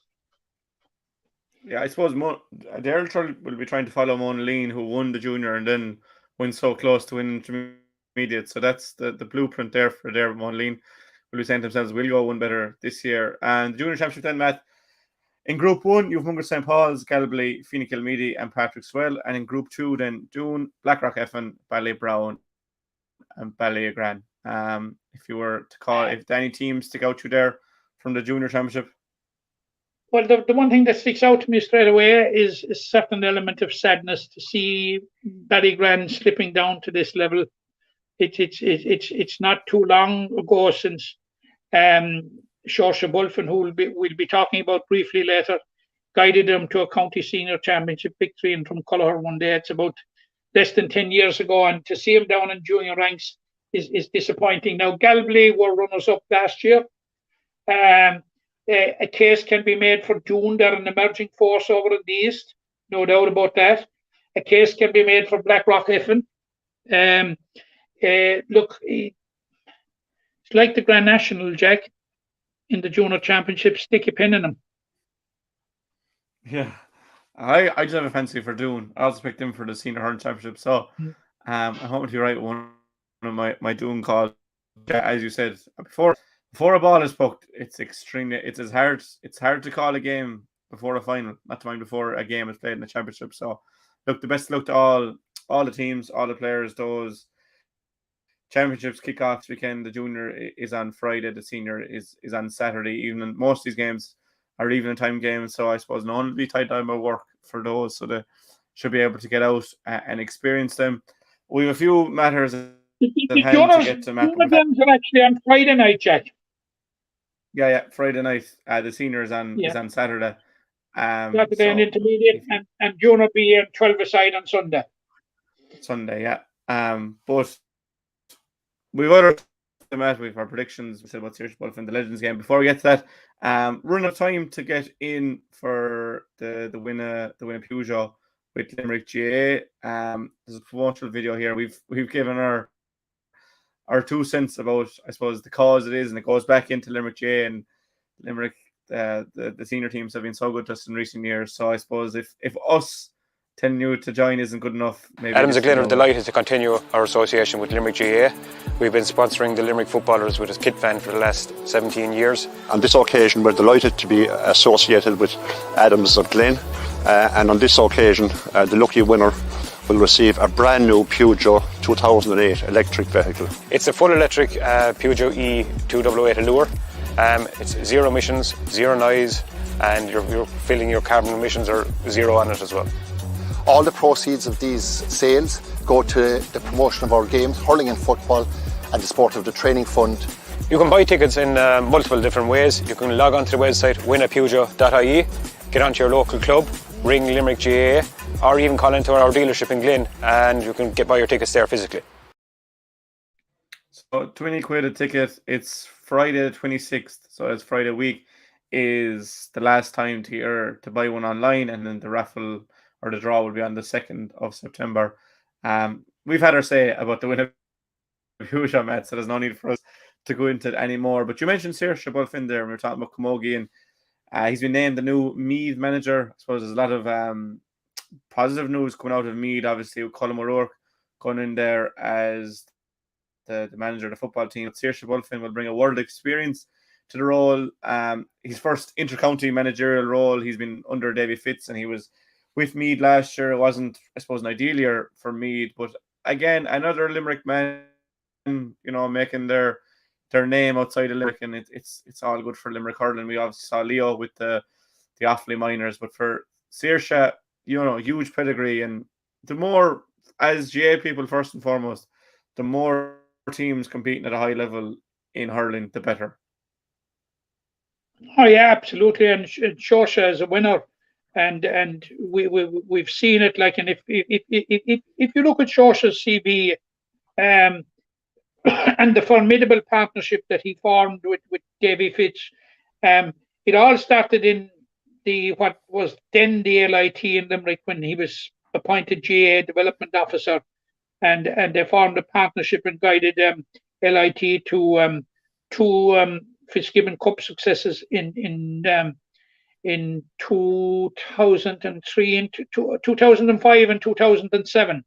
Yeah, I suppose Daryl will be trying to follow Monaleen, who won the junior and then went so close to winning intermediate. So that's the blueprint there for Monaleen. Will be saying to themselves, we'll go one better this year. And the junior championship then, Matt. In Group 1, you have Munger St. Paul's, Galway, Feeney Kilmeady, and Patrick Swell. And in Group 2, then Doon, Blackrock Effin, Ballybrown, and Ballygran. If you were to call, if any teams stick out to you there from the Junior Championship? Well, the one thing that sticks out to me straight away is a certain element of sadness to see Ballygran slipping down to this level. It's not too long ago since Seoirse Bulfin, who we'll be talking about briefly later, guided them to a county senior championship victory in Drumculloher one day. It's about less than 10 years ago, and to see him down in junior ranks is disappointing. Now, Galway were runners-up last year. A case can be made for Doon. They're an emerging force over in the east, no doubt about that. A case can be made for Blackrock Effin. Look, it's like the Grand National, Jack, in the junior championship. Stick a pin in them. Yeah, I just have a fancy for Doon. I also picked him for the senior hurling championship. So I'm hoping to write one of my Doon calls. As you said before a ball is poked, it's hard to call a game before a final, not to mind before a game is played in the championship. So look, the best luck to all the teams, all the players. Those championships kick off this weekend. The junior is on Friday, the senior is on Saturday evening. Most of these games are evening time games, so I suppose no one will be tied down by work for those, so they should be able to get out and experience them. We have a few matters The games are actually on Friday night, Jack. Yeah, Friday night. The senior is on Saturday. Saturday and intermediate, and junior be 12 aside on Sunday. Sunday, yeah. But we've other Matt, we've our predictions. We said about Seoirse Bulfin, the Legends game. Before we get to that, running out of time to get in for the winner Peugeot with Limerick GAA. There's a promotional video here. We've given our 2 cents about, I suppose, the cause it is, and it goes back into Limerick GAA and Limerick. The senior teams have been so good to us in recent years. So I suppose if us telling you to join isn't good enough, maybe Adams and Glen are delighted to continue our association with Limerick GAA. We've been sponsoring the Limerick footballers with a kit van for the last 17 years. On this occasion, we're delighted to be associated with Adams of Glen, and on this occasion, the lucky winner will receive a brand new Peugeot 2008 electric vehicle. It's a full electric Peugeot E208 Allure. It's zero emissions, zero noise, and you're feeling your carbon emissions are zero on it as well. All the proceeds of these sales go to the promotion of our games, hurling and football, and the support of the training fund. You can buy tickets in multiple different ways. You can log onto the website winapeugeot.ie, get onto your local club, ring Limerick GAA, or even call into our dealership in Glyn, and you can buy your tickets there physically. So 20 quid a ticket. It's Friday the 26th, so it's Friday week is the last time to buy one online, and then the raffle or the draw will be on the 2nd of September. We've had our say about the winner of Peugeot, Matt, so there's no need for us to go into it anymore. But you mentioned Seoirse Bulfin there, and we were talking about Camogie, and he's been named the new Meath manager. I suppose there's a lot of positive news coming out of Meath, obviously, with Colin O'Rourke going in there as the manager of the football team. Seoirse Bulfin will bring a world experience to the role. His first inter-county managerial role. He's been under Davy Fitz, and he was with Meath last year. It wasn't, I suppose, an ideal year for Meath, but again, another Limerick man, making their name outside of Limerick, and it's all good for Limerick hurling. We obviously saw Leo with the Offaly Miners, but for Seoirse, huge pedigree, and the more, as GA people first and foremost, the more teams competing at a high level in hurling, the better. Oh yeah, absolutely, and Seoirse is a winner. And we've seen it, like, and if you look at Seoirse's CV, and the formidable partnership that he formed with Davy Fitz, it all started in what was then the LIT in Limerick when he was appointed GA development officer, and they formed a partnership and guided LIT to two Fitzgibbon Cup successes in 2003 and 2005 and 2007.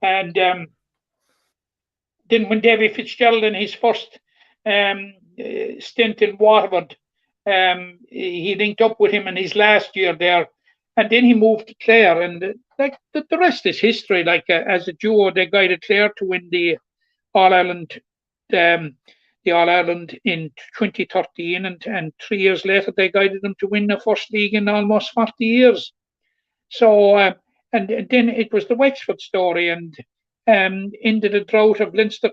And then when Davy Fitzgerald in his first stint in Waterford, he linked up with him in his last year there, and then he moved to Clare, and the rest is history. As a duo, they guided Clare to win the All-Ireland in 2013, and 3 years later they guided them to win the first league in almost 40 years. So and then it was the Wexford story, and into the drought of Leinster,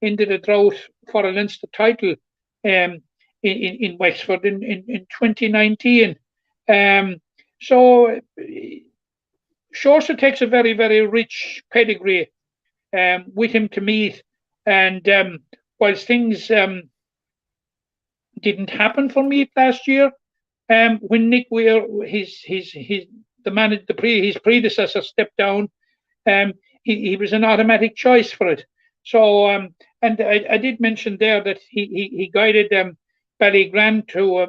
into the drought for a Leinster title in Wexford in 2019. So Seoirse takes a very, very rich pedigree with him to Meath, and whilst things didn't happen for Meath last year, when Nick Weir, his predecessor, stepped down, he was an automatic choice for it. So, and I did mention there that he guided Ballygrand to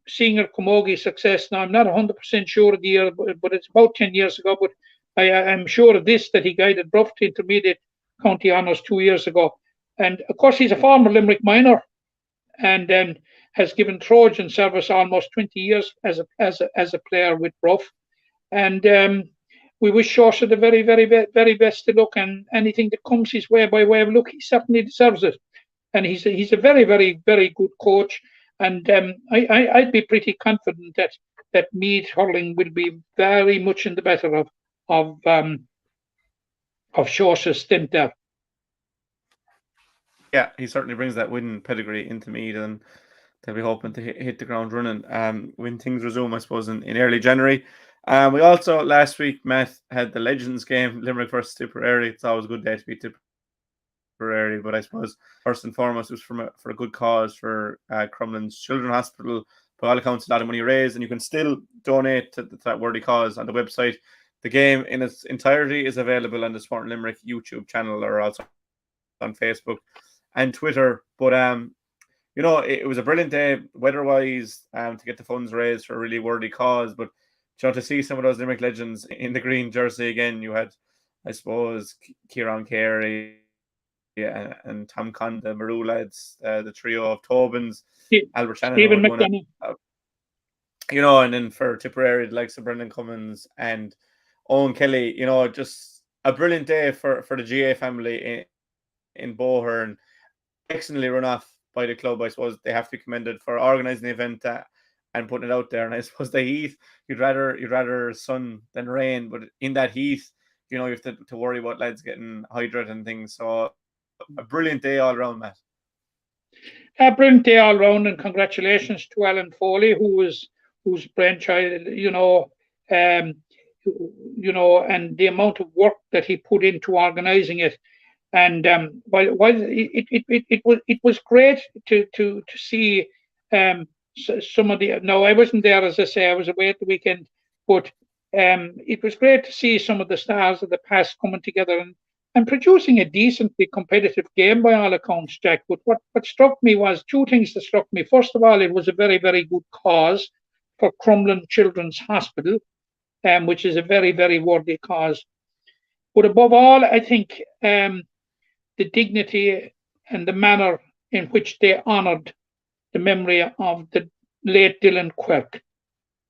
senior Camogie success. Now, I'm not 100% sure of the year, but it's about 10 years ago. But I'm sure of this, that he guided Bruff to intermediate county honours 2 years ago. And of course, he's a former Limerick minor, and then has given Trojan service almost 20 years as a player with Bruff. And we wish Seoirse the very, very, very best of luck, and anything that comes his way by way of luck, he certainly deserves it. And he's a very, very, very good coach. And I'd be pretty confident that Meath hurling will be very much in the better of Seoirse's stint there. Yeah, he certainly brings that win pedigree into Meath, and they'll be hoping to hit the ground running when things resume, I suppose, in early January. We also, last week, Matt, had the Legends game, Limerick versus Tipperary. It's always a good day to be Tipperary, but I suppose first and foremost it was for a good cause for Crumlin's Children's Hospital. By all accounts, a lot of money raised, and you can still donate to that worthy cause on the website. The game in its entirety is available on the Sport Limerick YouTube channel, or also on Facebook and Twitter. But it was a brilliant day weather-wise to get the funds raised for a really worthy cause. But to see some of those Limerick legends in the green jersey again, you had, I suppose, Kieran Carey and Tom Conn, the Maru lads, the trio of Tobins, Albert Shannon, Stephen McDonough. And then for Tipperary, the likes of Brendan Cummins and Owen Kelly, just a brilliant day for the GAA family in Bohern. Excellently run off by the club. I suppose they have to be commended for organising the event and putting it out there. And I suppose the heat, you'd rather sun than rain, but in that heat, you have to worry about lads getting hydrated and things. So a brilliant day all around, Matt. A brilliant day all round, and congratulations to Alan Foley, whose brainchild, and the amount of work that he put into organising it. And while it was great to see some of the. No, I wasn't there, as I say, I was away at the weekend, but it was great to see some of the stars of the past coming together and producing a decently competitive game by all accounts, Jack. But what struck me was two things that struck me. First of all, it was a very, very good cause for Crumlin Children's Hospital, which is a very, very worthy cause. But above all, I think the dignity and the manner in which they honoured the memory of the late Dylan Quirk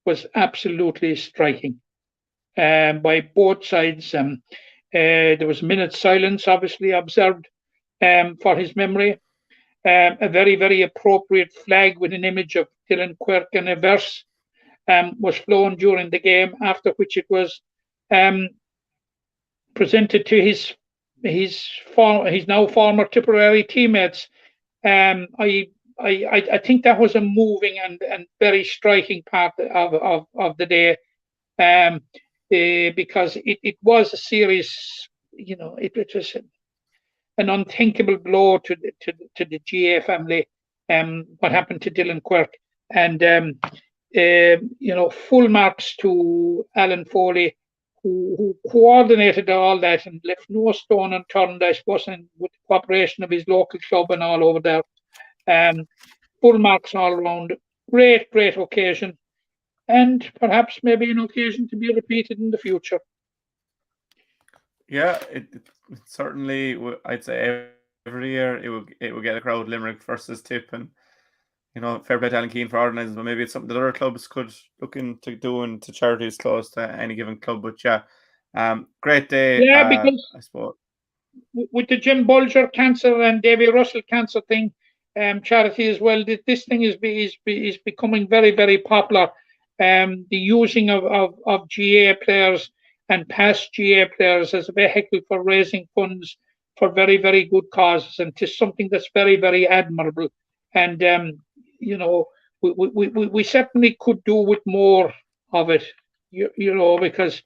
was absolutely striking by both sides. There was a minute's silence, obviously, observed for his memory. A very, very appropriate flag with an image of Dylan Quirk and a verse was flown during the game, after which it was presented to his now former Tipperary teammates. I think that was a moving and very striking part of the day, because it was a serious, it was an unthinkable blow to the GAA family, what happened to Dylan Quirk. And full marks to Alan Foley, who coordinated all that and left no stone unturned, I suppose, and with the cooperation of his local club and all over there. Full marks all around. Great occasion, and perhaps maybe an occasion to be repeated in the future. Yeah, it certainly, I'd say every year it will get a crowd, Limerick versus Tipp, and fair play to Alan Keane for organising, but maybe it's something that other clubs could look into doing to charities close to any given club. But great day. Yeah, because I suppose with the Jim Bulger cancer and Davy Russell cancer thing, charity as well, this thing is becoming very, very popular. The using of GAA players and past GAA players as a vehicle for raising funds for very, very good causes, and it's something that's very, very admirable. And we certainly could do with more of it, because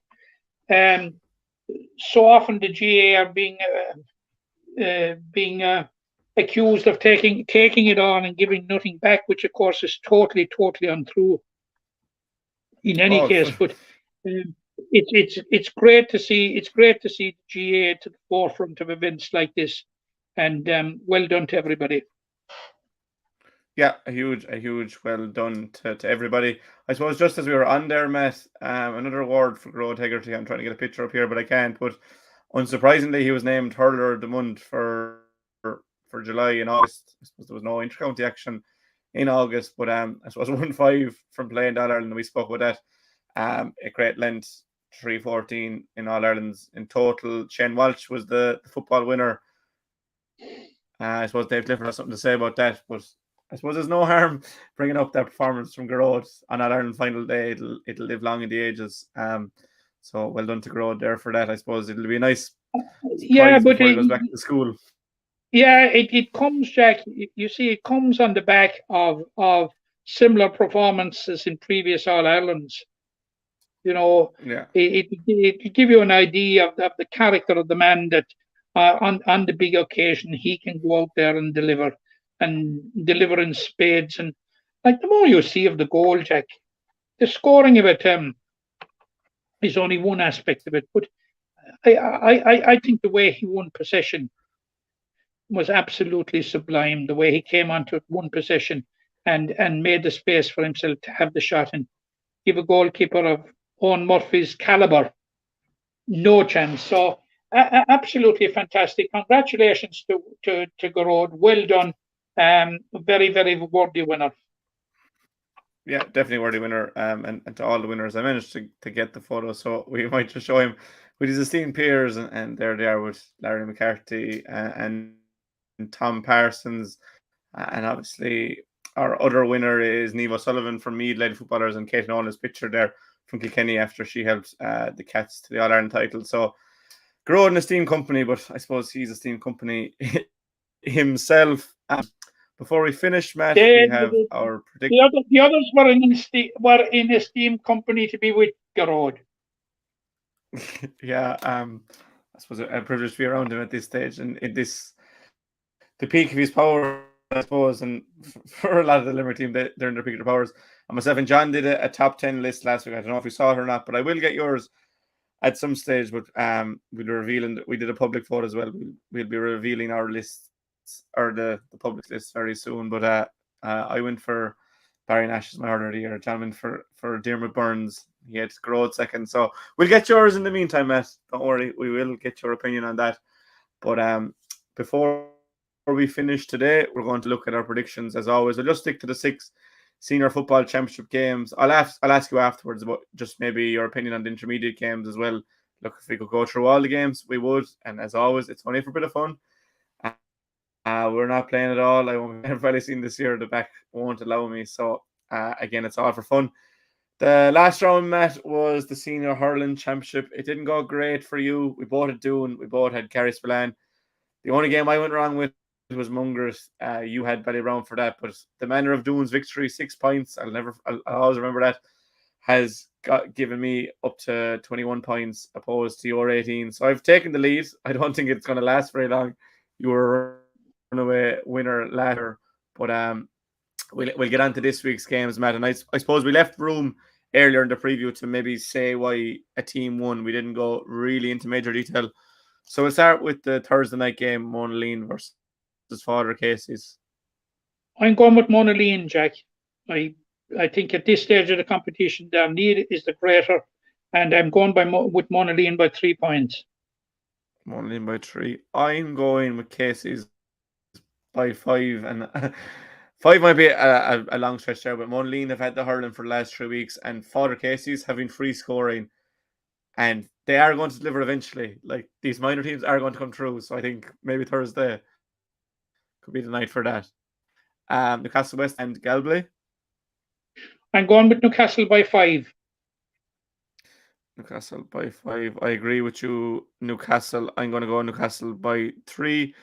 so often the GAA are being accused of taking it on and giving nothing back, which of course is totally untrue in any case. But it's great to see the GAA to the forefront of events like this, and well done to everybody. Yeah, a huge well done to everybody. I suppose just as we were on there, Matt, another award for Grow Integrity. I'm trying to get a picture up here, but I can't. But unsurprisingly, he was named Hurler of the Month for July and August. I suppose there was no inter-county action in August, but I suppose 1-5 from playing All Ireland. We spoke about that. A great length, 3-14 in All Irelands in total. Shane Walsh was the football winner. I suppose Dave Clifford has something to say about that, but I suppose there's no harm bringing up that performance from Garrod on All Ireland final day. It'll live long in the ages. So well done to Garrod there for that. I suppose it'll be a nice surprise before he goes back to school. Yeah, it comes, Jack. You see, it comes on the back of similar performances in previous All Irelands. It give you an idea of the character of the man that on the big occasion, he can go out there and deliver in spades. And like the more you see of the goal, Jack, the scoring of it is only one aspect of it. But I think the way he won possession was absolutely sublime. The way he came onto it, one possession, and made the space for himself to have the shot and give a goalkeeper of Owen Murphy's caliber no chance. So absolutely fantastic. Congratulations to Garrod. Well done. Very, very worthy winner. Yeah, definitely worthy winner. And to all the winners, I managed to get the photo, so we might just show him with his esteemed peers, and there they are with Larry McCarthy and Tom Parsons, and obviously our other winner is Niamh O'Sullivan from Meath Lady Footballers, and Kate Nolan's picture there from Kilkenny after she helped the Cats to the All-Ireland title. So Garrod an esteemed company, but I suppose he's esteemed company himself. Before we finish, Matt, we have our prediction. The others were in esteemed company to be with Garrod. Yeah, I suppose a privilege to be around him at this stage, and in this the peak of his power, I suppose, and for a lot of the Limerick team, they're in their peak of their powers. And myself and John did a top 10 list last week. I don't know if you saw it or not, but I will get yours at some stage. But we'll be revealing. We did a public vote as well. We'll be revealing our lists, or the public list, very soon. But I went for Barry Nash as my order of the year. John went for Diarmuid Burns. He had Garrod second. So we'll get yours in the meantime, Matt. Don't worry, we will get your opinion on that. But before we finish today, we're going to look at our predictions as always. We'll just stick to the 6 senior football championship games. I'll ask you afterwards about just maybe your opinion on the intermediate games as well. Look, if we could go through all the games, we would. And as always, it's only for a bit of fun. We're not playing at all. I've probably seen this year, the back won't allow me. So again, it's all for fun. The last round, Matt, was the senior hurling championship. It didn't go great for you. We both had Doon. We both had Carrie Spillane. The only game I went wrong with was Mungers. You had Ballyround for that, but the manner of Doon's victory, 6 points. I'll always remember that. Has given me up to 21 points opposed to your 18. So I've taken the lead. I don't think it's going to last very long. You were a runaway winner later, but we'll get on to this week's games, Matt. And I suppose we left room earlier in the preview to maybe say why a team won. We didn't go really into major detail. So we'll start with the Thursday night game, Monaleen versus Father Casey's. I'm going with Monaleen, Jack. I think at this stage of the competition, their need is the greater, and I'm going with Monaleen by 3 points. Monaleen by 3. I'm going with Casey's by 5, and 5 might be a long stretch there, but Monaleen have had the hurling for the last 3 weeks, and Father Casey's having free scoring, and they are going to deliver eventually. Like, these minor teams are going to come through, so I think maybe Thursday could be the night for that. Newcastle West and Galway. I'm going with Newcastle by 5. Newcastle by 5. I agree with you, Newcastle. I'm going to go Newcastle by 3.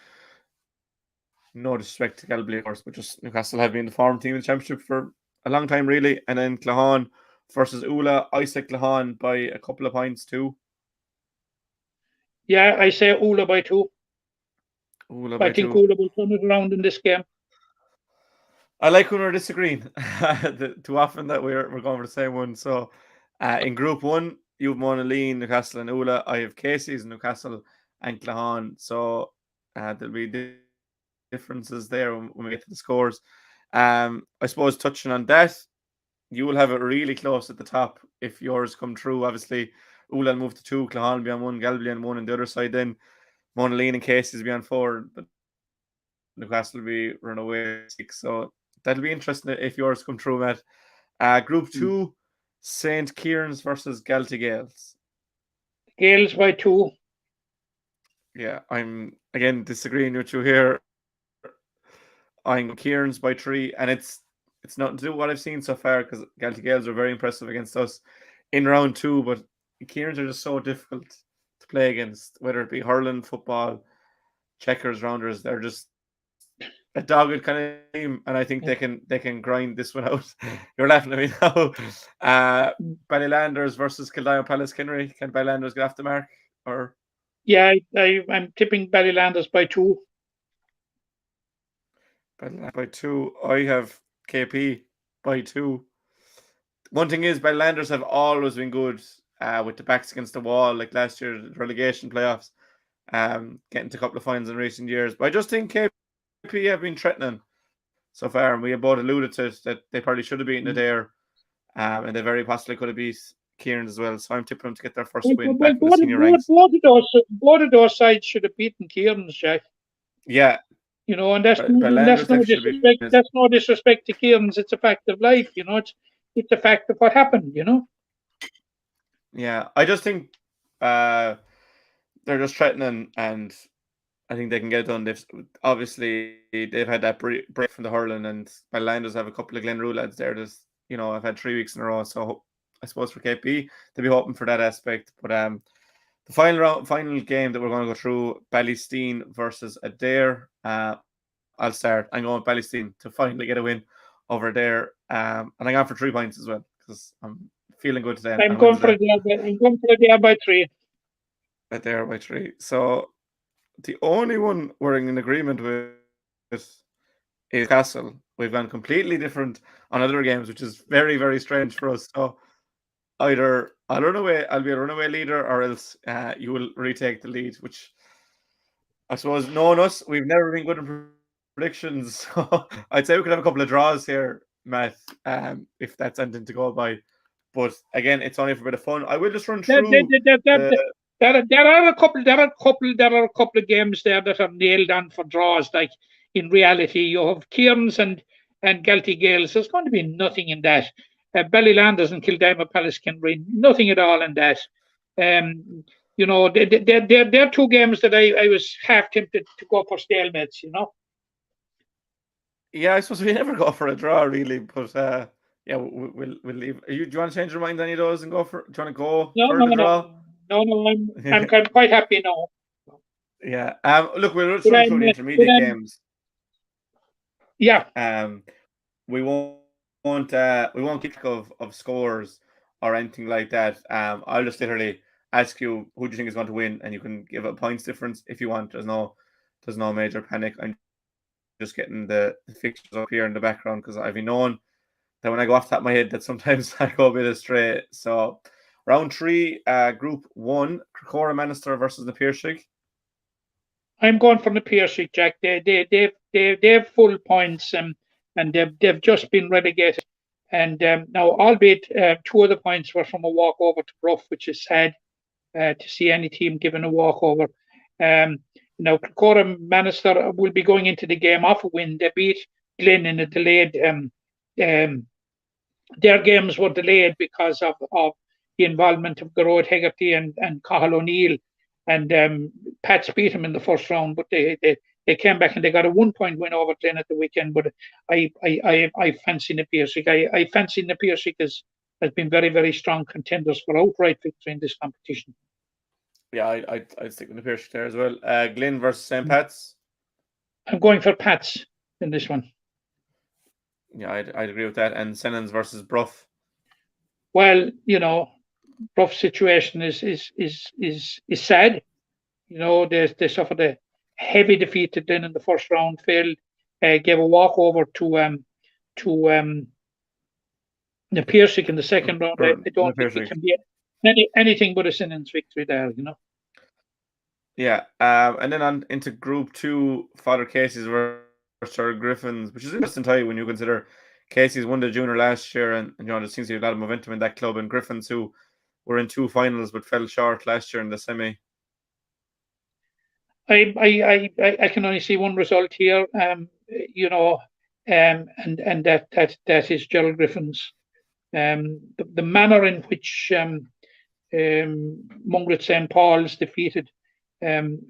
No disrespect to Galway, of course, but just Newcastle have been the form team in the championship for a long time, really. And then Clahan versus Ula. I say Clahan by a couple of points too. Yeah, I say Ula by 2. I think Ula will turn it around in this game. I like when we're disagreeing. Too often that we're going for the same one. So in Group 1, you have Monaleen, Newcastle and Ula. I have Casey's, Newcastle and Clahan. So there'll be differences there when we get to the scores. I suppose touching on that, you will have it really close at the top if yours come true. Obviously, Ula will move to 2, Clahan will be on 1, Galway on 1, and the other side then Monaleen and Casey's will be on 4, but Newcastle will be run away 6. So that'll be interesting if yours come true, Matt. Group 2, St. Kieran's versus Galtee Gales. Gales by 2. Yeah, I'm again disagreeing with you here. I'm Kieran's by 3, and it's nothing to do with what I've seen so far, because Galtee Gales are very impressive against us in round 2, but Kieran's are just so difficult to play against, whether it be hurling, football, checkers, rounders. They're just a dogged kind of team, and I think they can grind this one out. You're laughing at me now. Ballylanders versus Kildare Palace Kinnery. Can Ballylanders get off the mark? Or Yeah, I'm tipping Ballylanders by 2. By 2. I have KP by 2. One thing is, Ballylanders have always been good with the backs against the wall, like last year, the relegation playoffs, getting to a couple of finals in recent years. But I just think KP have been threatening so far, and we have both alluded to it, that they probably should have beaten it there, and they very possibly could have beat Kieran as well. So I'm tipping them to get their first win back in the senior ranks. Both of those sides should have beaten Kieran's, Jack. Yeah. You know, and that's no disrespect. That's no disrespect to Kieran's. It's a fact of life. You know, it's a fact of what happened. You know. Yeah, I just think they're just threatening, and I think they can get it done. They've had that break from the hurling, and Ballylanders have a couple of Glenroe lads there. I've had 3 weeks in a row, so I suppose for KP they'll be hoping for that aspect. But the final game that we're going to go through, Ballysteen versus Adair. I'll start. I'm going with Ballysteen to finally get a win over there, and I'm going for 3 points as well because I'm feeling good today. I'm going for Adair by 3. Adair by 3. So the only one we're in agreement with is Castle. We've gone completely different on other games, which is very, very strange for us. So either I'll be a runaway leader, or else you will retake the lead, which I suppose, knowing us, we've never been good in predictions. So I'd say we could have a couple of draws here, Matt, if that's anything to go by. But again, it's only for a bit of fun. I will just run through. There are a couple of games there that are nailed on for draws. Like in reality, you have Kieran's and Galty Gales. There's going to be nothing in that. Ballylanders and Kildima Palace can read nothing at all in that. You know, they're 2 games that I was half tempted to go for stalemates. You know. Yeah, I suppose we never go for a draw really, but yeah, we'll leave. Do you want to change your mind on any of those and go for? Do you want to go for the draw? No, I'm quite happy now. Yeah. Look, we'll run through the intermediate games. Yeah. We won't keep track of scores or anything like that. I'll just literally ask you who do you think is going to win, and you can give a points difference if you want. There's no major panic. I'm just getting the fixtures up here in the background because I've been known that when I go off the top of my head that sometimes I go a bit astray. So round 3, Group 1, Crocora Manister versus the PIHC. I'm going from the PIHC, Jack. They've full points, and they've just been relegated. And now, albeit 2 of the points were from a walkover to Bruff, which is sad to see any team given a walkover. Now, Crocora Manister will be going into the game off a win. They beat Glyn in a delayed. Their games were delayed because of the involvement of Garrod Hegarty and Cathal O'Neill, and Pats beat them in the first round, but they came back and they got a 1-point win over Glen at the weekend. But I fancy the PIHC. I fancy the PIHC has been very, very strong contenders for outright victory in this competition. Yeah, I'd stick with the PIHC there as well. Glyn versus St. Pat's. I'm going for Pats in this one. Yeah, I'd agree with that. And Sennons versus Bruff. Well, you know, Bruff's situation is sad. You know, they suffered a heavy defeat to Glyn in the first round. Failed, gave a walkover to the PIHC in the second round. I don't think it can be anything but a Sennons victory there. You know. Yeah, and then on into Group 2, Father Casey's versus Griffins, which is an interesting tie when you consider Casey's won the junior last year, and you know there seems to be a lot of momentum in that club. And Griffins, who were in 2 finals but fell short last year in the semi. I can only see one result here. You know, and that is Gerald Griffins. The manner in which Mungret St. Paul's defeated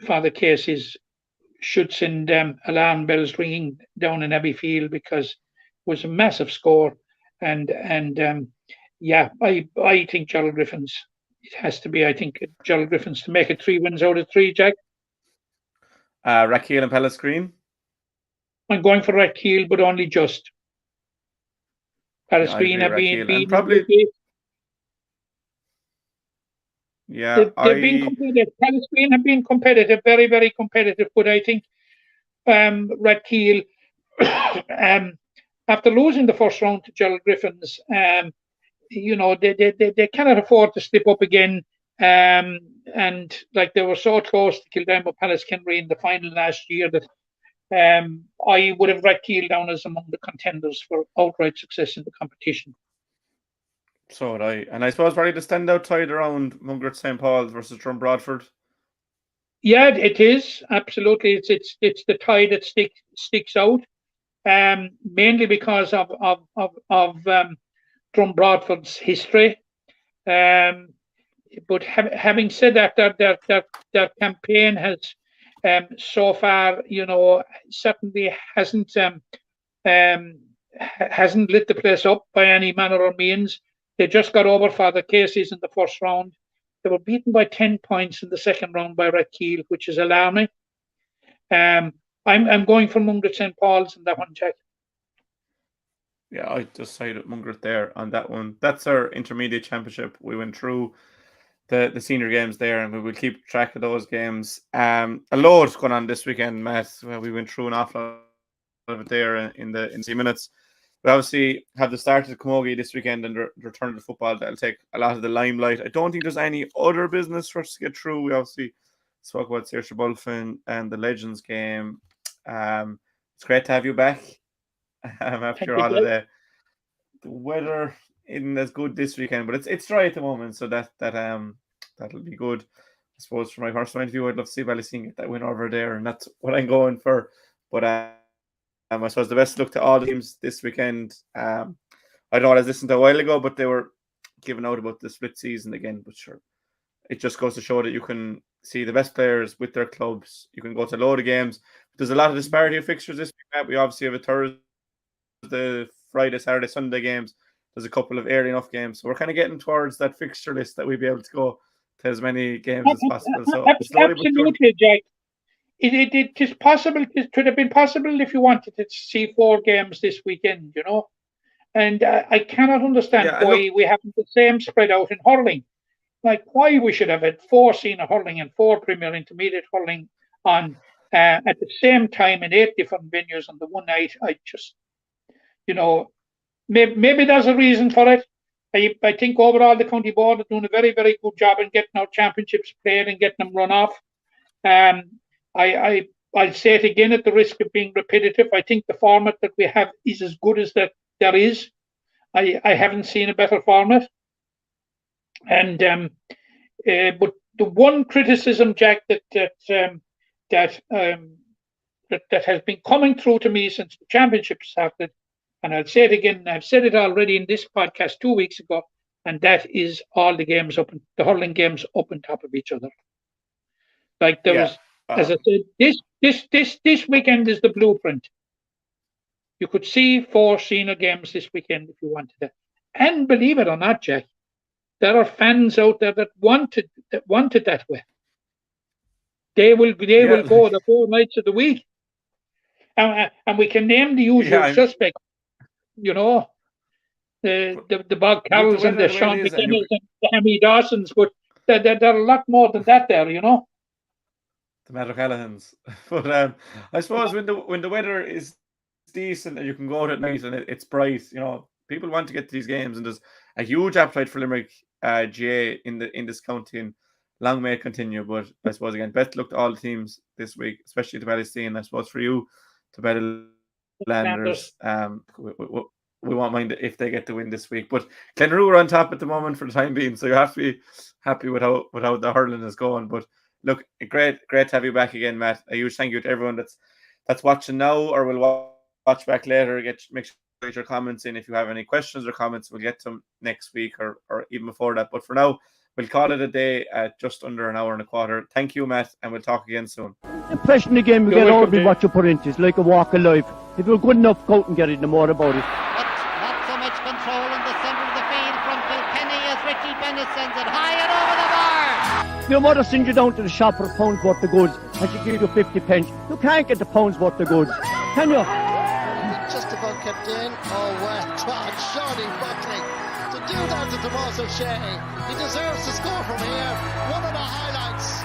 Father Casey's should send alarm bells ringing down in Abbeyfield, because it was a massive score, and yeah, I think Gerald Griffins. It has to be. I think Gerald Griffins to make it 3 wins out of 3. Jack. Rackeel and Pellis Green. I'm going for Rackeel, but only just. Pellis Green have been probably. Yeah, They've been competitive. Palestine have been competitive, very, very competitive. But I think Redkeel, after losing the first round to Gerald Griffins, they cannot afford to slip up again. And like they were so close to Kildare Pallaskenry in the final last year that I would have Redkeel down as among the contenders for outright success in the competition. So would I. And I suppose probably the standout tie around Mungret St. Paul's versus Drum Broadford. Yeah, it is absolutely. It's the tie that sticks out, mainly because of Drum Broadford's history. But having said that, their campaign has so far, certainly hasn't lit the place up by any manner or means. They just got over Father Casey's in the first round. They were beaten by 10 points in the second round by Redkeel, which is alarming. I'm going for Mungret St. Paul's in that one, Jack. Yeah, I just sided Mungret there on that one. That's our intermediate championship. We went through the senior games there, and we will keep track of those games. A load going on this weekend, Matt. Well, we went through an awful lot of it there in the 3 minutes. We obviously have the start of the Camogie this weekend and the return to the football. That'll take a lot of the limelight. I don't think there's any other business for us to get through. We obviously spoke about Seoirse Bulfin and the Legends game. It's great to have you back after your holiday. The weather isn't as good this weekend, but it's dry at the moment, so that'll be good. I suppose from my personal point of view, I'd love to see Ballysteen get that win over there, and that's what I'm going for. But I suppose the best luck to all the teams this weekend. I know I was listening to a while ago, but they were giving out about the split season again. But sure, it just goes to show that you can see the best players with their clubs. You can go to a load of games. There's a lot of disparity of fixtures this week. We obviously have a Thursday, Friday, Saturday, Sunday games. There's a couple of early enough games. So we're kind of getting towards that fixture list that we'll be able to go to as many games as possible. So absolutely, Jack. It is possible. It could have been possible if you wanted to see 4 games this weekend, And I cannot understand why we haven't the same spread out in hurling. Like why we should have had 4 senior hurling and 4 Premier Intermediate hurling on at the same time in 8 different venues on the one night. I just, maybe there's a reason for it. I think overall the county board are doing a very, very good job in getting our championships played and getting them run off. I'll say it again at the risk of being repetitive. I think the format that we have is as good as that there is. I haven't seen a better format. And but the one criticism, Jack, that has been coming through to me since the championship started, and I'll say it again. I've said it already in this podcast 2 weeks ago, and that is all the hurling games up on top of each other. Like there was. As I said, this weekend is the blueprint. You could see 4 senior games this weekend if you wanted to. And believe it or not, Jack, there are fans out there that want it that way. They will go the 4 nights of the week. And we can name the usual suspects, the Bob Carrolls and the Sean McKennas and the Hammy Dawsons, but there are a lot more than that there, The Matt O'Callaghan's. But I suppose when the weather is decent and you can go out at night and it's bright, people want to get to these games, and there's a huge appetite for Limerick GAA in this county, and long may it continue. But I suppose again, best luck to all the teams this week, especially to Ballysteen. I suppose for you, to Battlelanders, we won't mind if they get the win this week. But Glenroe are on top at the moment for the time being, so you have to be happy with how the hurling is going. But look, great to have you back again, Matt. A huge thank you to everyone that's watching now or will watch back later. Make sure you get your comments in. If you have any questions or comments, we'll get to them next week or even before that. But for now, we'll call it a day at just under an hour and a quarter. Thank you, Matt, and we'll talk again soon. The impression again we get out of what you put into it's like a walk of life. If you're good enough, go out and get it, no more about it. Not so much control in the centre of the field from Kilkenny as Richie Bennett sends it high and over the bar. Your mother sends you down to the shop for a pound's worth of goods and she gives you 50 pence. You can't get the pound's worth of goods, can you? Just about kept in. Oh, well, Seoirse Bulfin to do that to Tomas O'Shea. He deserves to score from here. One of the highlights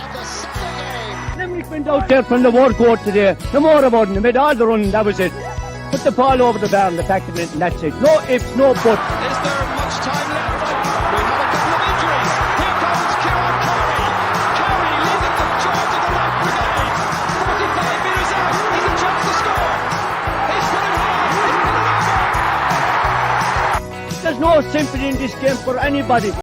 of the Sunday game. Limerick went out there from the war court today. No more about them. They made all the run, that was it. Put the ball over the bar and the packet in it, and that's it. No ifs, no buts. Is there much time left? We have a couple of injuries. Here comes Kieran Carey. Carey leading the charge of the right brigade. 45 metres out. He's a chance to score. He's put it hard. He's put it over. There's no sympathy in this game for anybody.